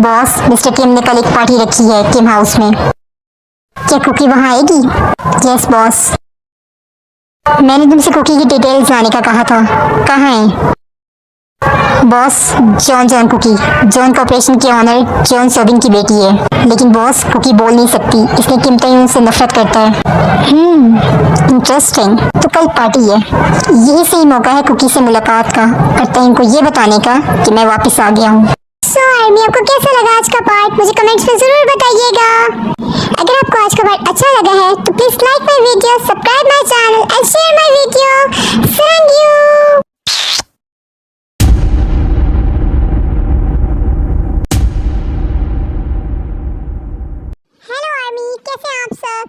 बॉस, मिस्टर किम ने कल एक पार्टी रखी है किम हाउस में, क्या कुकी वहाँ आएगी? Yes boss. मैंने तुमसे कुकी की डिटेल्स लाने का कहा था, कहाँ है? Boss, John Cookie John Corporation के ऑनर जॉन सोबिन की बेटी है, लेकिन बॉस कुकी बोल नहीं सकती, इसलिए किमताई उनसे नफरत करता है। इंटरेस्टिंग। तो कल पार्टी है, यही सही मौका है कुकी से मुलाकात का, करते हैं इनको ये बताने का कि मैं वापस आ गया हूँ। आर्मी, आपको कैसा लगा आज का पार्ट? मुझे कमेंट्स में जरूर बताइएगा। अगर आपको आज का पार्ट अच्छा लगा है तो please like my video, subscribe my channel and share my video. Thank you. Hello Army, कैसे हैं आप सब?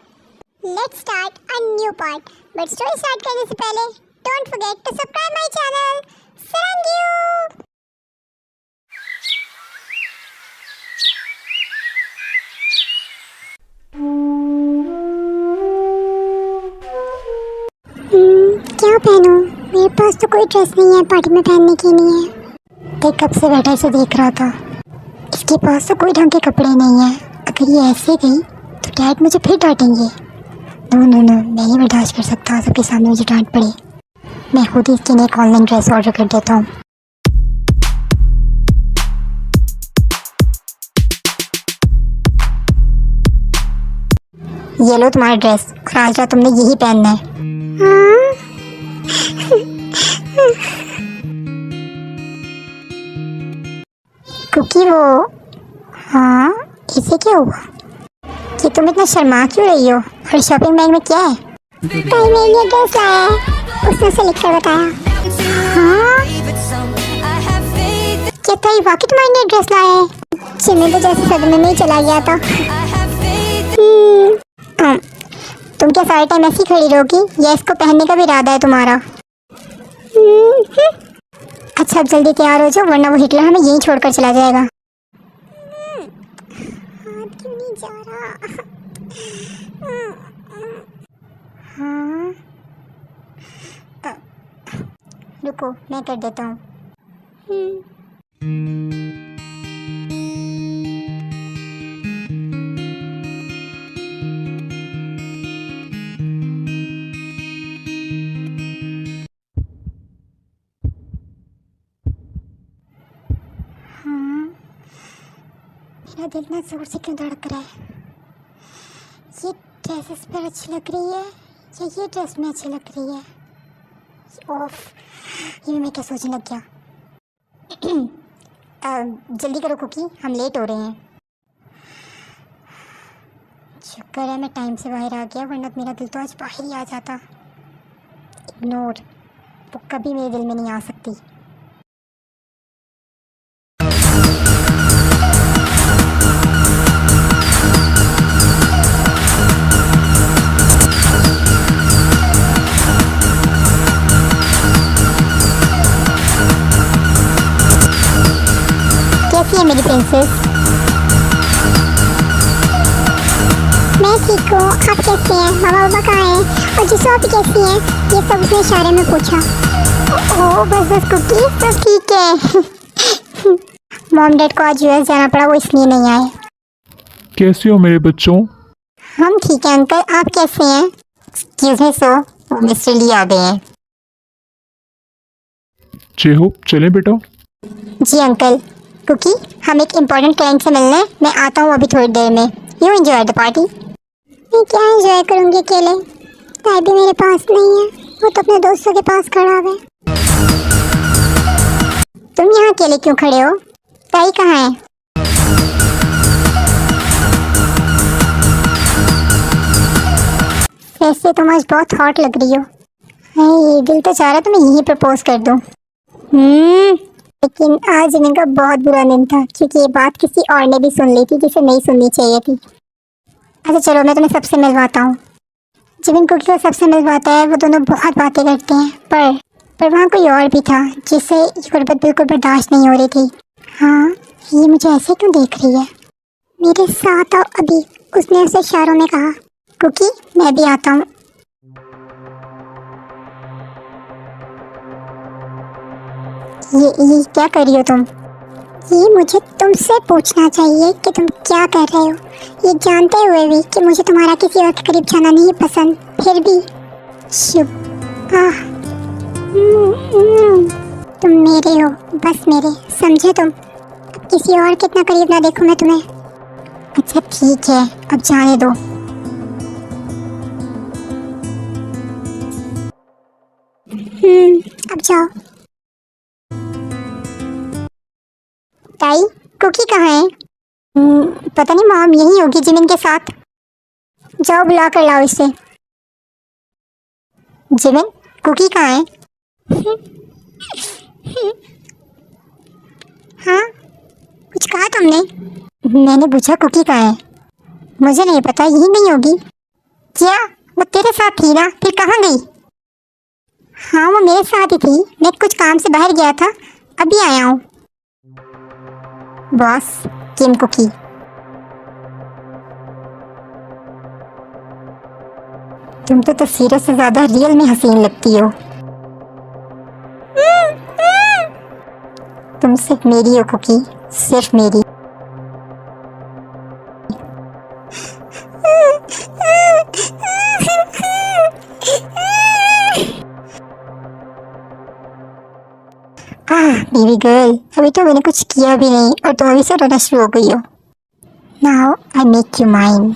Let's start a new part, but story start करने से पहले don't forget to subscribe my channel. Thank you. क्या पहनूं? मेरे पास तो कोई ड्रेस नहीं है पार्टी में पहनने की नहीं है। देख कब से बैठा इसे देख रहा था, इसके पास तो कोई ढंग के कपड़े नहीं है। अगर ये ऐसे गई तो डैड मुझे फिर डांटेंगे। नो नो नो, मैं नहीं बर्दाश्त कर सकता सबके सामने मुझे डांट पड़े। मैं खुद ही इसके लिए एक ऑनलाइन ड्रेस ऑर्डर कर देता हूँ। ये लो तुम्हारा ड्रेस, और आज रात तुमने यही पहनना है। कुकी वो, हाँ इसे क्या हुआ कि तुम इतना शर्मा क्यों रही हो? और शॉपिंग बैग में क्या है? ताई मेरे लिए ड्रेस लाया है, उसने उसे लिखकर बताया। हाँ क्या ताई वाकई तुम्हारे लिए ड्रेस लाया है? चिन्ह तो जैसे सदमे में ही चला गया था। तुम क्या सारे टाइम ऐसी खड़ी रहोगी या इसको पहनने का भी इरादा है तुम्हारा? अच्छा अब जल्दी तैयार हो जाओ, वरना वो हिटलर हमें यहीं छोड़कर चला जाएगा। हाथ क्यों नहीं जा रहा? हाँ रुको, मैं कर देता हूँ। मेरा दिल ना जोर से क्यों धड़क रहा है? ये ड्रेस इस पर अच्छी लग रही है या ये ड्रेस में अच्छी लग रही है? ओफ, ये मैं क्या सोचने लग गया। जल्दी करो कुकी, हम लेट हो रहे हैं। शुक्र है मैं टाइम से बाहर आ गया, वरना मेरा दिल तो आज बाहर ही आ जाता। इग्नोर, वो कभी मेरे दिल में नहीं आ सकती। कैसी है मेरी प्रिंसेस? मैं ठीक हूँ, आप कैसे हैं? मामा पापा कहाँ हैं? और जिसो आप कैसी हैं? ये सब उसने इशारे में पूछा। ओह बस बस कुकी, सब ठीक है। मॉम डैड को आज यूएस जाना पड़ा, वो इसलिए नहीं आए। कैसे हो मेरे बच्चों? हम ठीक हैं अंकल, आप कैसे हैं? एक्सक्यूज मी सो, वो मिस्टर ली आ गए हैं। जय हो, चलें बेटा। जी अंकल। कुकी, हम एक इम्पोर्टेंट क्लाइंट से मिलने हैं, मैं आता हूँ अभी थोड़ी देर में। You enjoy the party. मैं क्या एंजॉय करूँगी अकेले? ताई भी मेरे पास नहीं है, वो तो अपने दोस्तों के पास खड़ा है। तुम यहाँ अकेले क्यों खड़े हो? ताई कहाँ है? वैसे तुम आज बहुत हॉट लग रही हो। ये दिल तो चाह रहा तो मैं यहीं प्रपोज कर दूँ। लेकिन आज इनका बहुत बुरा दिन था, क्योंकि ये बात किसी और ने भी सुन ली थी जिसे नहीं सुननी चाहिए थी। अच्छा चलो, मैं तुम्हें सबसे मिलवाता हूँ। जब इन कुकी को सबसे मिलवाता है, वो दोनों बहुत बातें करते हैं, पर वहाँ कोई और भी था जिससे ये गुर्बत बिल्कुल बर्दाश्त नहीं हो रही थी। हाँ, ये मुझे ऐसे क्यों देख रही है? मेरे साथ आओ अभी, उसने उसे इशारों में कहा। कुकी, मैं भी आता हूँ। ये क्या कर रही हो तुम? ये मुझे तुमसे पूछना चाहिए कि तुम क्या कर रहे हो, ये जानते हुए भी कि मुझे तुम्हारा किसी और के करीब जाना नहीं पसंद, फिर भी। शुभ तुम मेरे हो, बस मेरे, समझे तुम। अब किसी और कितना करीब ना देखूं मैं तुम्हें। अच्छा ठीक है, अब जाने दो। अब जाओ। ताई, कुकी कहाँ है? पता नहीं मॉम, यही होगी जिमिन के साथ। जाओ बुला कर लाओ इसे। जिमिन, कुकी कहाँ है? हाँ, कुछ कहा तुमने? मैंने पूछा कुकी कहाँ है। मुझे नहीं पता, यही नहीं होगी। क्या वो तेरे साथ थी ना, फिर कहाँ गई? हाँ वो मेरे साथ ही थी, मैं कुछ काम से बाहर गया था, अभी आया हूँ। बॉस किम कुकी। तुम तो तस्वीरों से ज्यादा रियल में हसीन लगती हो। तुम सिर्फ मेरी हो कुकी, सिर्फ मेरी। बेबी गर्ल, अभी तो मैंने कुछ किया भी नहीं और तुम अभी से रोना शुरू हो गई हो। Now I make you mine.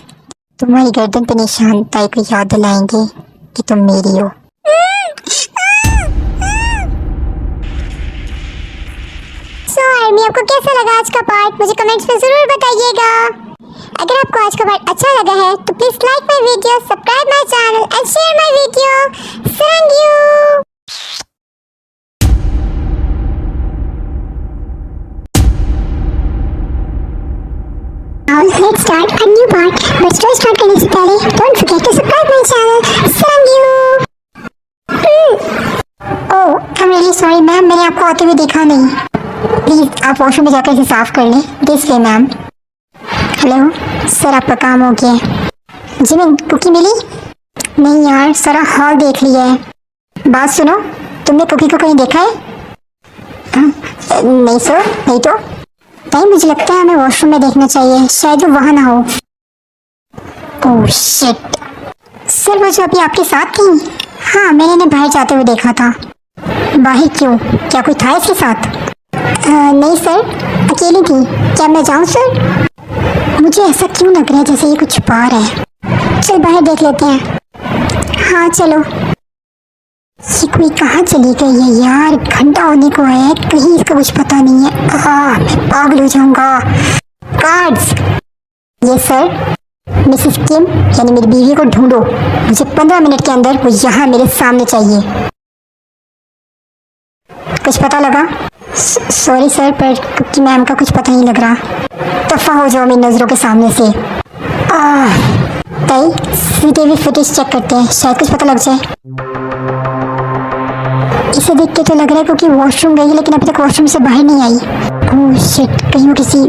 तुम्हारी गर्दन पे निशान ताई को याद दिलाएंगे कि तुम मेरी हो। सो आर्मी, आपको कैसा लगा आज का पार्ट? मुझे कमेंट्स में जरूर बताइएगा। अगर आपको आज का पार्ट अच्छा लगा है तो please like my video, subscribe my channel and share my video. Thank you. Now let's start a new part. But story start करने से पहले don't forget to subscribe my channel. Thank you. Oh, I'm really sorry ma'am, मैंने आपको आते हुए देखा नहीं। Please आप वॉशरूम में जाकर इसे साफ कर लें। This way ma'am. Hello sir, आपका काम हो गया। जिमिन, कुकी मिली? नहीं यार, सारा हॉल देख लिया है। बात सुनो, तुमने कुकी को कहीं देखा है? नहीं सर, नहीं तो। नहीं, मुझे लगता है हमें वॉशरूम में देखना चाहिए, शायद वो वहाँ ना हो। Oh shit. सर वो जो अभी आपके साथ थी? हाँ, मैंने इन्हें बाहर जाते हुए देखा था। बाहर क्यों, क्या कोई था इसके साथ? नहीं सर, अकेली थी। क्या मैं जाऊँ सर? मुझे ऐसा क्यों लग रहा है जैसे ये कुछ छुपा रहा है। चल बाहर देख लेते हैं। हाँ चलो। ये कोई कहाँ चली गई है यार, घंटा होने को है, कहीं इसका कुछ पता नहीं है। मैं पागल हो जाऊंगा। कार्ड्स। ये सर, मिसेस किम यानी मेरी बीवी को ढूंढो। मुझे 15 मिनट के अंदर वो यहाँ मेरे सामने चाहिए। कुछ पता लगा? सॉरी सर, पर कुकी मैम का कुछ पता नहीं लग रहा। दफा हो जाओ मेरी नज़रों के सामने से। ताई, सीसीटीवी फुटेज चेक करते हैं, शायद कुछ पता लग जाए। इसे देख के तो लग रहा है क्योंकि वॉशरूम गई लेकिन अभी तक वॉशरूम से बाहर नहीं आई। ओह शिट, कहीं वो किसी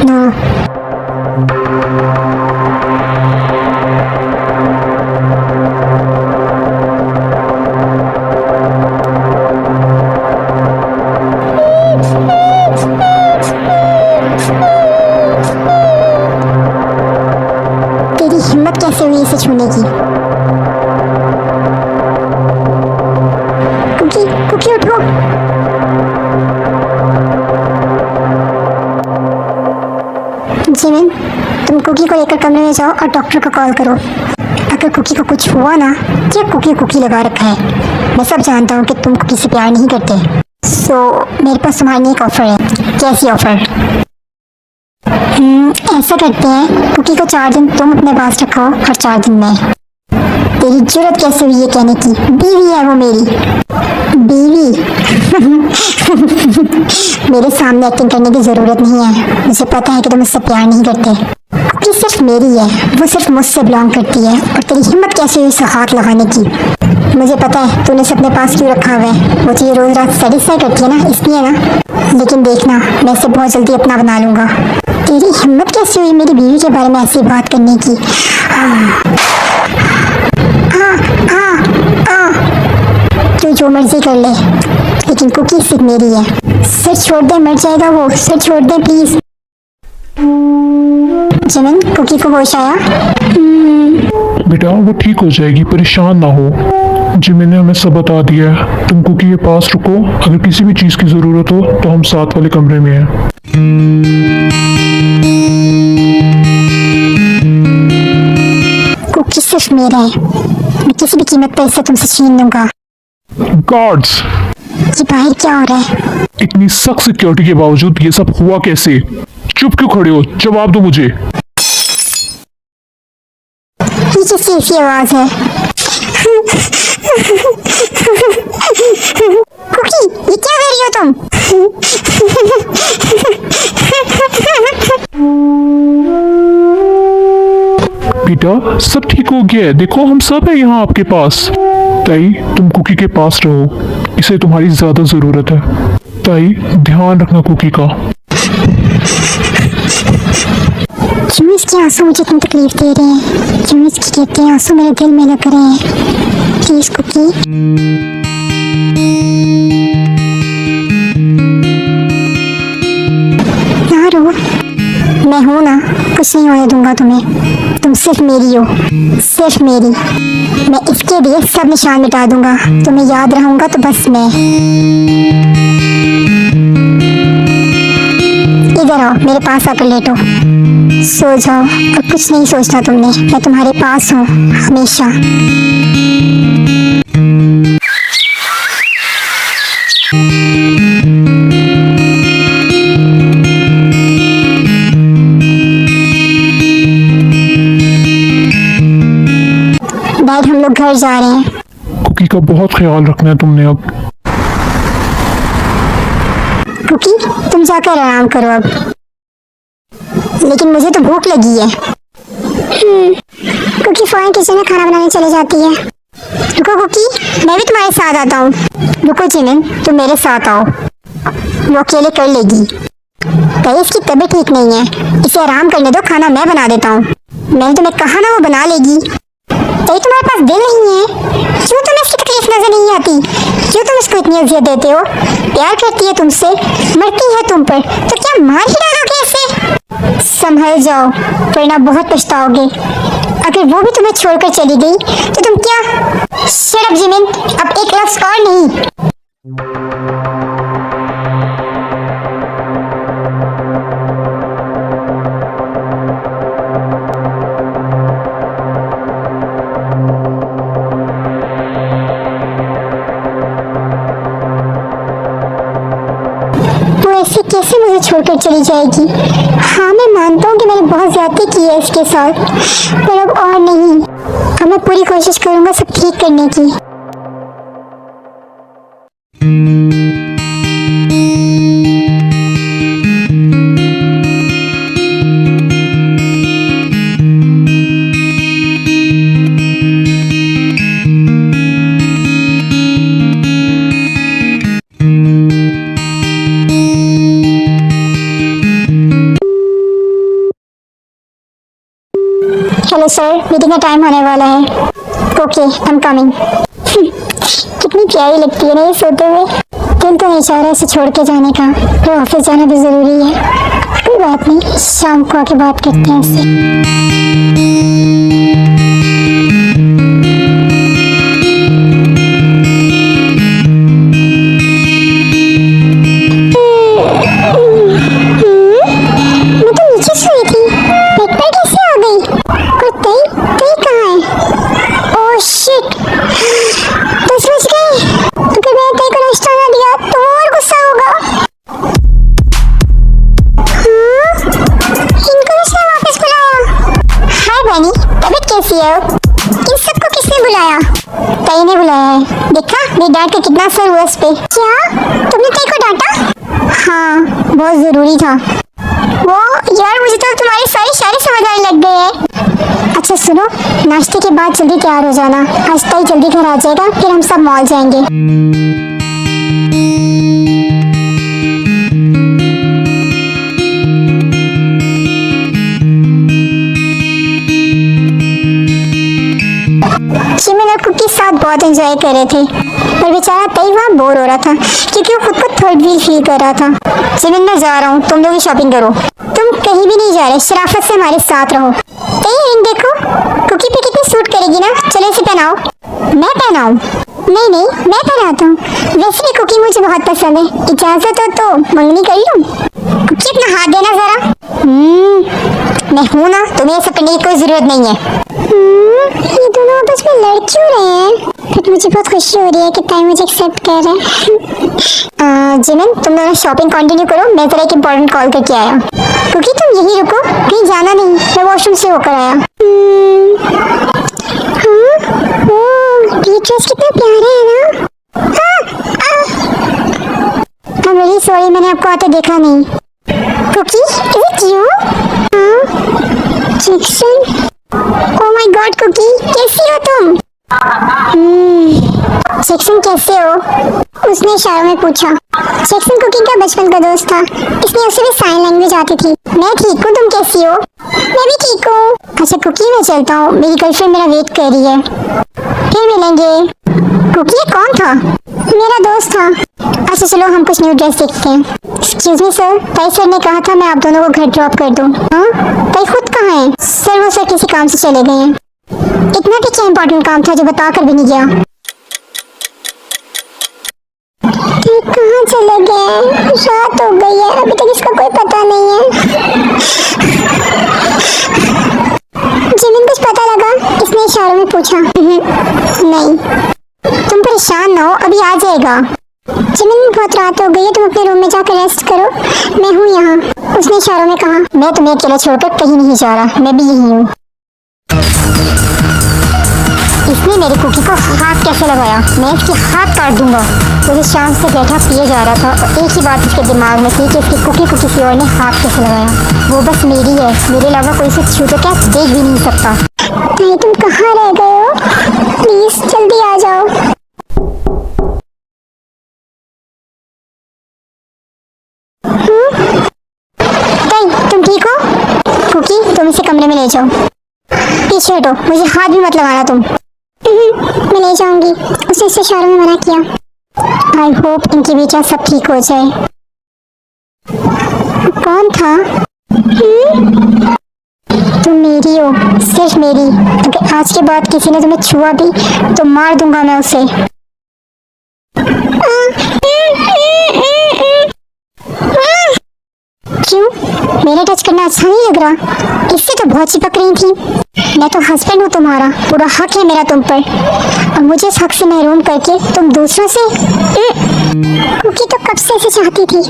नो। तेरी हिम्मत कैसे हुई इसे छूने की? कुकी उठो। जिमिन, तुम कुकी को लेकर कमरे में जाओ और डॉक्टर को कॉल करो। अगर कुकी को कुछ हुआ ना, क्या कुकी लगा रखा है। मैं सब जानता हूँ कि तुम कुकी से प्यार नहीं करते। मेरे पास तुम्हारे लिए एक ऑफर है। कैसी ऑफर? ऐसा करते हैं, कुकी को 4 दिन तुम अपने पास रखो और 4 दिन मैं। तेरी जरूरत कैसे हुई ये कहने की? बीवी है वो मेरी। बीवी? मेरे सामने एक्टिंग करने की जरूरत नहीं है, मुझे पता है कि तुम मुझसे प्यार नहीं करते। कुकी सिर्फ मेरी है, वो सिर्फ मुझसे बिलोंग करती है। और तेरी हिम्मत कैसे हुई उसे हाथ लगाने की? मुझे पता है तूने उसे अपने पास क्यों रखा हुआ है, वो तुझे रोज रात सेटिस्फाई करती है ना, इसलिए ना। लेकिन देखना, मैं इसे बहुत जल्दी अपना बना लूंगा। तेरी हिम्मत कैसे हुई मेरी बीवी के बारे में ऐसी बात करने की? तू जो मर्जी कर ले, लेकिन कुकी सिर्फ मेरी है। सर छोड़ दे, मर जाएगा वो। सर छोड़ दे प्लीज। जिमिन, कुकी को होश आया? बेटा वो ठीक हो जाएगी, परेशान ना हो। जिमिन ने हमें सब बता दिया है। तुम कुकी के पास रुको, अगर किसी भी चीज़ की ज़रूरत हो तो हम साथ वाले कमरे में हैं। कुकी सिर्फ मेरा है, मैं किसी भी कीमत पर इसे तुमसे छीन लूंगा। गार्ड्स! ये बाहर क्या हो रहा है? इतनी सख्त सिक्योरिटी के बावजूद ये सब हुआ कैसे? चुप क्यों खड़े हो? जवाब दो मुझे। ये किसकी ऐसी आवाज है? कुकी, ये क्या कर रही हो तुम? बेटा, सब ठीक हो गया है। देखो हम सब है यहाँ आपके पास। ताई, तुम कुकी के पास रहो, इसे तुम्हारी ज्यादा जरूरत है। ताई, ध्यान रखना कुकी का। क्यों इसके आंसू मुझे इतनी तकलीफ दे रहे हैं? क्यों इसके गिरते आंसू मेरे दिल में लग रहे हैं? Please Cookie. ना रो, मैं हूं ना, कुछ नहीं होने दूंगा तुम्हें। तुम सिर्फ मेरी हो, सिर्फ मेरी। मैं इसके लिए सब निशान मिटा दूंगा, तुम्हें याद रहूंगा तो बस मैं। इधर आओ, मेरे पास आकर लेटो, सो जाओ। अब कुछ नहीं सोचना तुमने, मैं तुम्हारे पास हूँ हमेशा। डैड, हम लोग घर जा रहे हैं। कुकी का बहुत ख्याल रखना है तुमने अब। कुकी, तुम जाकर आराम करो अब, लेकिन मुझे तो भूख लगी है। कुकी फौरन किचन में खाना बनाने चली जाती है। रुको कुकी, मैं भी तुम्हारे साथ आता हूँ। रुको जिमिन, तुम मेरे साथ आओ, वो अकेले कर लेगी। कहीं इसकी तबीयत ठीक नहीं है, इसे आराम करने दो, खाना मैं बना देता हूँ। मैंने तुम्हें कहा ना वो बना लेगी। कहीं तुम्हारे पास दिल नहीं है? क्यों तुम्हें इसकी तकलीफ नजर नहीं आती? क्यों तुम इसको इतनी अजियत देते हो? प्यार करती है तुमसे, मरती है तुम पर, तो क्या मार ही डालोगे इसे? संभल जाओ, वरना बहुत पछताओगे। अगर वो भी तुम्हें छोड़कर चली गई तो तुम क्या? शट अप जिमिन, अब एक लफ्ज और नहीं। ऐसे कैसे मुझे छोड़कर चली जाएगी? हाँ, मैं मानता हूँ कि मैंने बहुत ज्यादती की है इसके साथ, पर अब और नहीं। अब मैं पूरी कोशिश करूँगा सब ठीक करने की। हेलो सर, मीटिंग का टाइम होने वाला है। Okay, I am coming. कितनी प्यारी लगती है ना ये सोते हुए। दिल तो नहीं चाह रहा इसे छोड़ के जाने का, पर ऑफिस जाना भी जरूरी है। कोई बात नहीं, शाम को आके बात करते हैं इससे। मैं तो नीचे सोई थी, बेड पर कैसे आ गई? और तई कहाँ है? ओह शिट, 10 बज गए। अगर मैंने तई को नाश्ता ना दिया तो और गुस्सा होगा। हाँ? इनको किसने वापस बुलाया? हाय बनी, तबीयत कैसी है? इन सबको किसने बुलाया? तई ने बुलाया है। देखा मेरी डांट का कितना असर हुआ इस पे। क्या तुमने तई को डांटा? हाँ, बहुत जरूरी था वो। यार, मुझे तो तुम्हारी सारी शायरी समझ आने लग गई है। अच्छा सुनो, नाश्ते के बाद जल्दी तैयार हो जाना, आज तक जल्दी घर आ जाएगा, फिर हम सब मॉल जाएंगे। जिमिन और कुकी साथ बहुत एंजॉय कर रहे थे, पर बेचारा तई वहाँ बोर हो रहा था क्योंकि वो खुद को थर्ड व्हील फील कर रहा था। जिमिन, मैं जा रहा हूँ, तुम लोग ही शॉपिंग करो। तुम कहीं भी नहीं जा रहे, शराफत से हमारे साथ रहो। तई रिंग देखो, कुकी पे कितनी सूट करेगी ना, चलो इसे पहनाओ। मैं पहनाऊं? नहीं नहीं, मैं पहनाता हूँ। वैसे भी कुकी मुझे बहुत पसंद है, इजाजत हो तो मंगनी कर लूं? कुकी अपना हाथ देना जरा। मैं हूं ना, तुम्हें ये सब करने की कोई जरूरत नहीं है। ये दोनों आपस में लड़ क्यों रहे हैं? बट मुझे बहुत खुशी हो रही है कि ताई मुझे एक्सेप्ट कर रहा है। जिमिन, तुम दोनों शॉपिंग कंटिन्यू करो, मैं जरा एक इम्पोर्टेंट कॉल करके आया। क्योंकि तुम यही रुको, कहीं जाना नहीं, मैं वॉशरूम से होकर आया। ये ड्रेस कितना प्यारा है ना। I'm really sorry, मैंने आपको आते देखा नहीं। Cookie, is it you? Jackson, oh my God, Cookie, कैसी हो तुम? जैक्सन कैसे हो? उसने इशारों में पूछा। जैक्सन कुकी का बचपन का दोस्त था, इसलिए उसे भी साइन लैंग्वेज आती थी। मैं ठीक हूँ, तुम कैसी हो? मैं भी ठीक हूँ। अच्छा कुकी, मैं चलता हूँ, मेरी गर्लफ्रेंड मेरा वेट कर रही है, फिर मिलेंगे। कुकी, ये कौन था? मेरा दोस्त था। अच्छा चलो, हम कुछ न्यू ड्रेस देखते हैं। एक्सक्यूज मी सर, ताई सर ने कहा था मैं आप दोनों को घर ड्रॉप कर दूं। हाँ, ताई खुद कहाँ है? सर वो सर किसी काम से चले गए हैं। इतना भी क्या इम्पोर्टेंट काम था जो बता कर भी नहीं गया? कहाँ चले गए? रात हो गई है, अभी तक इसका कोई पता नहीं है। जिमिन, कुछ पता लगा? इसने इशारों में पूछा। नहीं। तुम परेशान ना हो, अभी आ जाएगा। जिमिन, बहुत रात हो गई है, तुम अपने रूम में जाकर रेस्ट करो, मैं हूँ यहाँ। उसने इशारों में कहा। मैं तुम्हें अकेला छोड़कर कहीं नहीं जा रहा, मैं भी यही हूँ। इसने मेरी कुकी को हाथ कैसे लगाया? मैं इसके हाथ काट दूंगा। मुझे शाम से बैठा पिए जा रहा था और एक ही बात इसके दिमाग में थी कि इसकी कुकी को किसी और ने हाथ कैसे लगाया। वो बस मेरी है, मेरे अलावा कोई इसे छू तो क्या देख भी नहीं सकता। नहीं, तुम कहाँ रह गए हो? प्लीज जल्दी आ जाओ। तुम ठीक हो? कुकी, तुम इसे कमरे में ले जाओ। पीछे हटो, मुझे हाथ भी मत लगाना तुम। मैं ले जाऊंगी, उसने इसे इशारों में मना किया। आई होप इनकी बेटा सब ठीक हो जाए। कौन था? तुम मेरी हो, सिर्फ मेरी। अगर आज के बाद किसी ने तुम्हें छुआ भी तो मार दूंगा मैं उसे। क्यों? मेरे टच करना अच्छा नहीं लग रहा? इससे तो बहुत चिपक रही थी। मैं तो हस्बैंड हूँ तुम्हारा, पूरा हक है मेरा तुम पर, और मुझे इस हक से महरूम करके तुम दूसरों से। कुकी तो कब से इसे चाहती थी।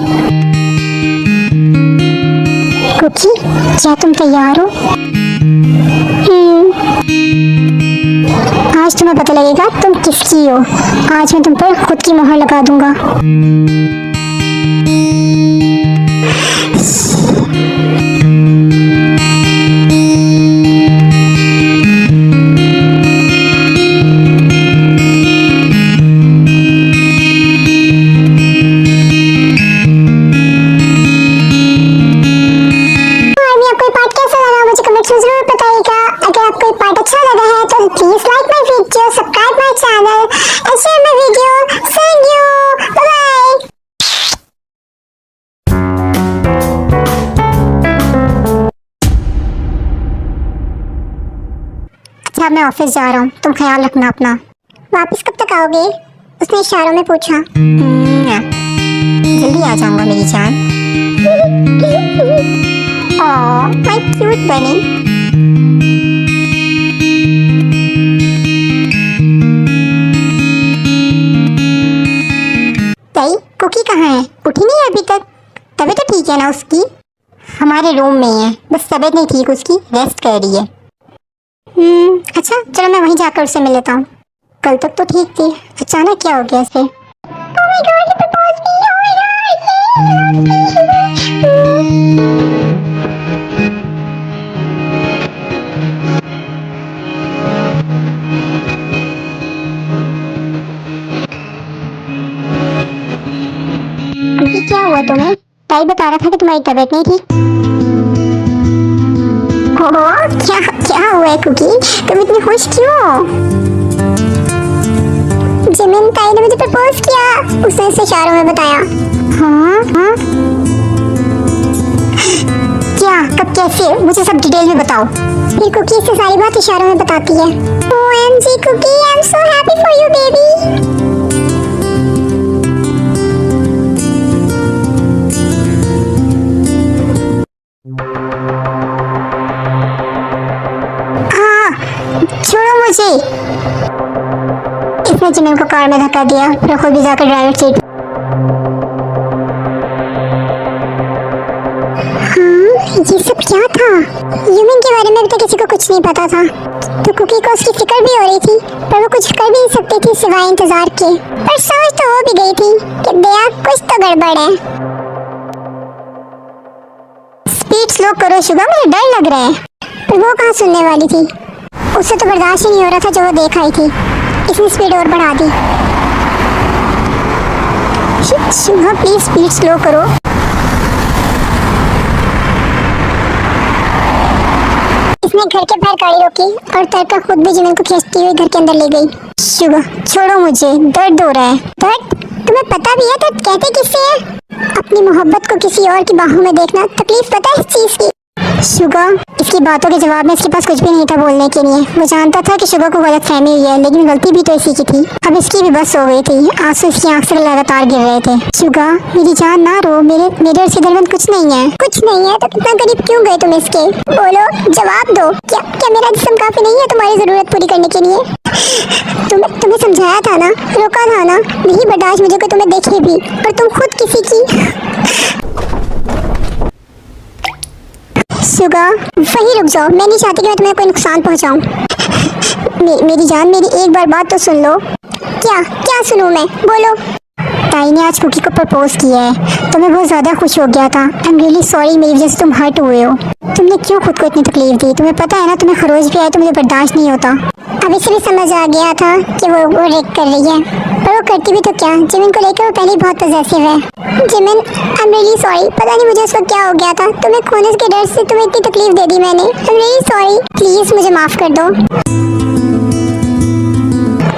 कुकी, क्या तुम तैयार हो? आज तुम्हें पता लगेगा तुम किसकी हो। आज मैं तुम पर खुद की मोहर लगा दूंगा। जरूर बताइएगा। अगर आपको ये पार्ट अच्छा लगा है तो please like my video, subscribe my channel and share my video. Thank you, bye bye. अच्छा, मैं ऑफिस जा रहा हूँ, तुम ख्याल रखना अपना। वापस कब तक आओगे? उसने इशारों में पूछा। जल्दी आ जाऊंगा मेरी जान। ओह, माय क्यूट बनी। ताई, कुकी कहाँ है? उठी नहीं है अभी तक? तबीयत तो ठीक है ना उसकी? हमारे रूम में ही है, बस तबीयत नहीं ठीक उसकी, रेस्ट कर रही है। अच्छा चलो, मैं वहीं जाकर उससे मिल लेता हूँ। कल तक तो ठीक थी, अचानक क्या हो गया इसे? Oh my God, he proposed me. Oh my God. Cookie, क्या हुआ तुम्हें? ताई बता रहा था कि तुम्हारी तबीयत नहीं थी। ओह, क्या क्या हुआ है कुकी? तुम इतनी खुश क्यों हो? जिमिन, ताई ने मुझे प्रपोज किया, उसने इसे इशारों में बताया। हाँ हाँ, क्या, कब, कैसे? मुझे सब डिटेल में बताओ। फिर कुकी इसे सारी बात इशारों में बताती है। OMG Cookie, I am so happy उसने जिमिन को कार में धक्का दिया, फिर खुद भी जाकर ड्राइवर सीट। ये सब क्या था? यूमिन के बारे में तो किसी को कुछ नहीं पता था, तो कुकी को उसकी फिक्र भी हो रही थी, पर वो कुछ कर भी नहीं सकती थी सिवाय इंतजार के। पर समझ तो हो भी गई थी कि दया कुछ तो गड़बड़ है। स्पीड स्लो करो शुगा, मुझे डर लग रहा है। पर वो कहाँ सुनने वाली थी, उससे तो बर्दाश्त ही नहीं हो रहा था जो वो देख आई थी। इसने स्पीड और बढ़ा दी। शुगा प्लीज स्पीड स्लो करो। इसने घर के बाहर गाड़ी रोकी और तरकर खुद भी जिमिन को खींचती हुई घर के अंदर ले गई। शुगा छोड़ो मुझे, दर्द हो रहा है। दर्द? तुम्हें पता भी है दर्द कहते किससे है? अपनी मोहब्बत को किसी और की बाहों में देखना तकलीफ पता है इस चीज की? शुगा इसकी बातों के जवाब में इसके पास कुछ भी नहीं था बोलने के लिए। वो जानता था कि शुगा को गलत फहमी हुई है, लेकिन गलती भी तो इसी की थी। अब इसकी भी बस हो गई थी, आंसू इसकी आंख से लगातार गिर रहे थे। शुगा मेरी जान ना रो, मेरे और इसके दरमियान कुछ नहीं है। कुछ नहीं है तो कितना करीब क्यों गए तुम इसके? बोलो, जवाब दो। क्या मेरा जिस्म काफी नहीं है तुम्हारी जरूरत पूरी करने के लिए? तुम्हें समझाया था ना, रोका था ना, नहीं बर्दाश्त मुझे को तुम्हें देखे भी, पर तुम खुद किसी की। शुगा वहीं रुक जाओ, मैं नहीं चाहती कि मैं तुम्हें कोई नुकसान पहुंचाऊं। मेरी जान, मेरी एक बार बात तो सुन लो। क्या सुनूं मैं? बोलो। ताई ने आज कुकी को प्रपोज किया है, तो मैं बहुत ज़्यादा खुश हो गया था। आई एम रियली सॉरी, मेरी वजह से तुम हर्ट हुए हो। तुमने क्यों खुद को इतनी तकलीफ दी? तुम्हें पता है ना, तुम्हें खरोच भी आए तो मुझे बर्दाश्त नहीं होता। अब इसे भी समझ आ गया था कि वो रेक कर रही है, पर वो करती भी तो क्या, जिमिन को लेकर वो पहले ही बहुत पॉसेसिव है। Jimin I am really sorry, पता नहीं मुझे उस वक्त क्या हो गया था, तुम्हें खोने के डर से तुम्हें इतनी तकलीफ दे दी मैंने। I am really sorry, please मुझे माफ़ कर दो।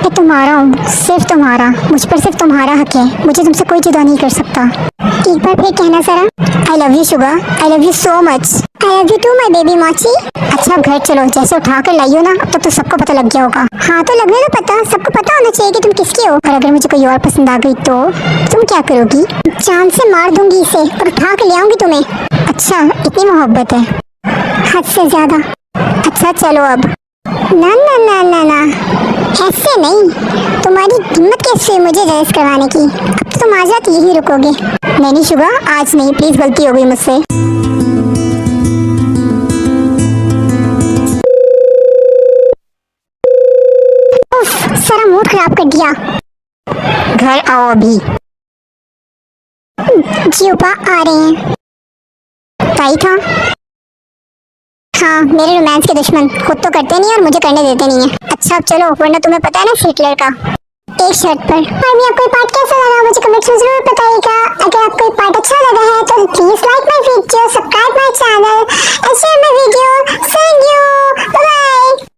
मैं तुम्हारा हूँ, सिर्फ तुम्हारा, मुझ पर सिर्फ तुम्हारा हक है, मुझे तुमसे कोई जुदा नहीं कर सकता। एक बार फिर कहना जरा। I love you Suga, I love you so much. I love you too my baby माची। अच्छा अब घर चलो, जैसे उठा कर लाइयो ना, अब तक तो सबको पता लग गया होगा। हाँ तो लगने तो पता, सबको पता होना चाहिए कि तुम किसके हो। और अगर मुझे कोई और पसंद आ गई तो तुम क्या करोगी? जान से मार दूंगी इसे और उठा कर ले आऊंगी तुम्हें। अच्छा इतनी मोहब्बत है, हद से ज्यादा। अच्छा चलो अब। ना ना ना ना ना, ऐसे नहीं। तुम्हारी हिम्मत कैसे हुई मुझे रेस करवाने की? अब तो तुम आ जाती यही रुकोगे। नहीं शुगा, आज नहीं, प्लीज, गलती हो गई मुझसे। सारा मूड खराब कर दिया। घर आओ अभी। जीपा आ रहे हैं। ताई था? हाँ, मेरे रोमांस के दुश्मन खुद तो करते नहीं और मुझे करने देते नहीं है। अच्छा अब चलो, वरना तुम्हें पता है ना हिटलर का। एक शर्त पर। और आपको पार्ट कैसा लगा मुझे कमेंट में जरूर बताइएगा। अगर आपको पार्ट अच्छा लगा है तो please like my video, subscribe my channel and share my video. Thank you, bye bye.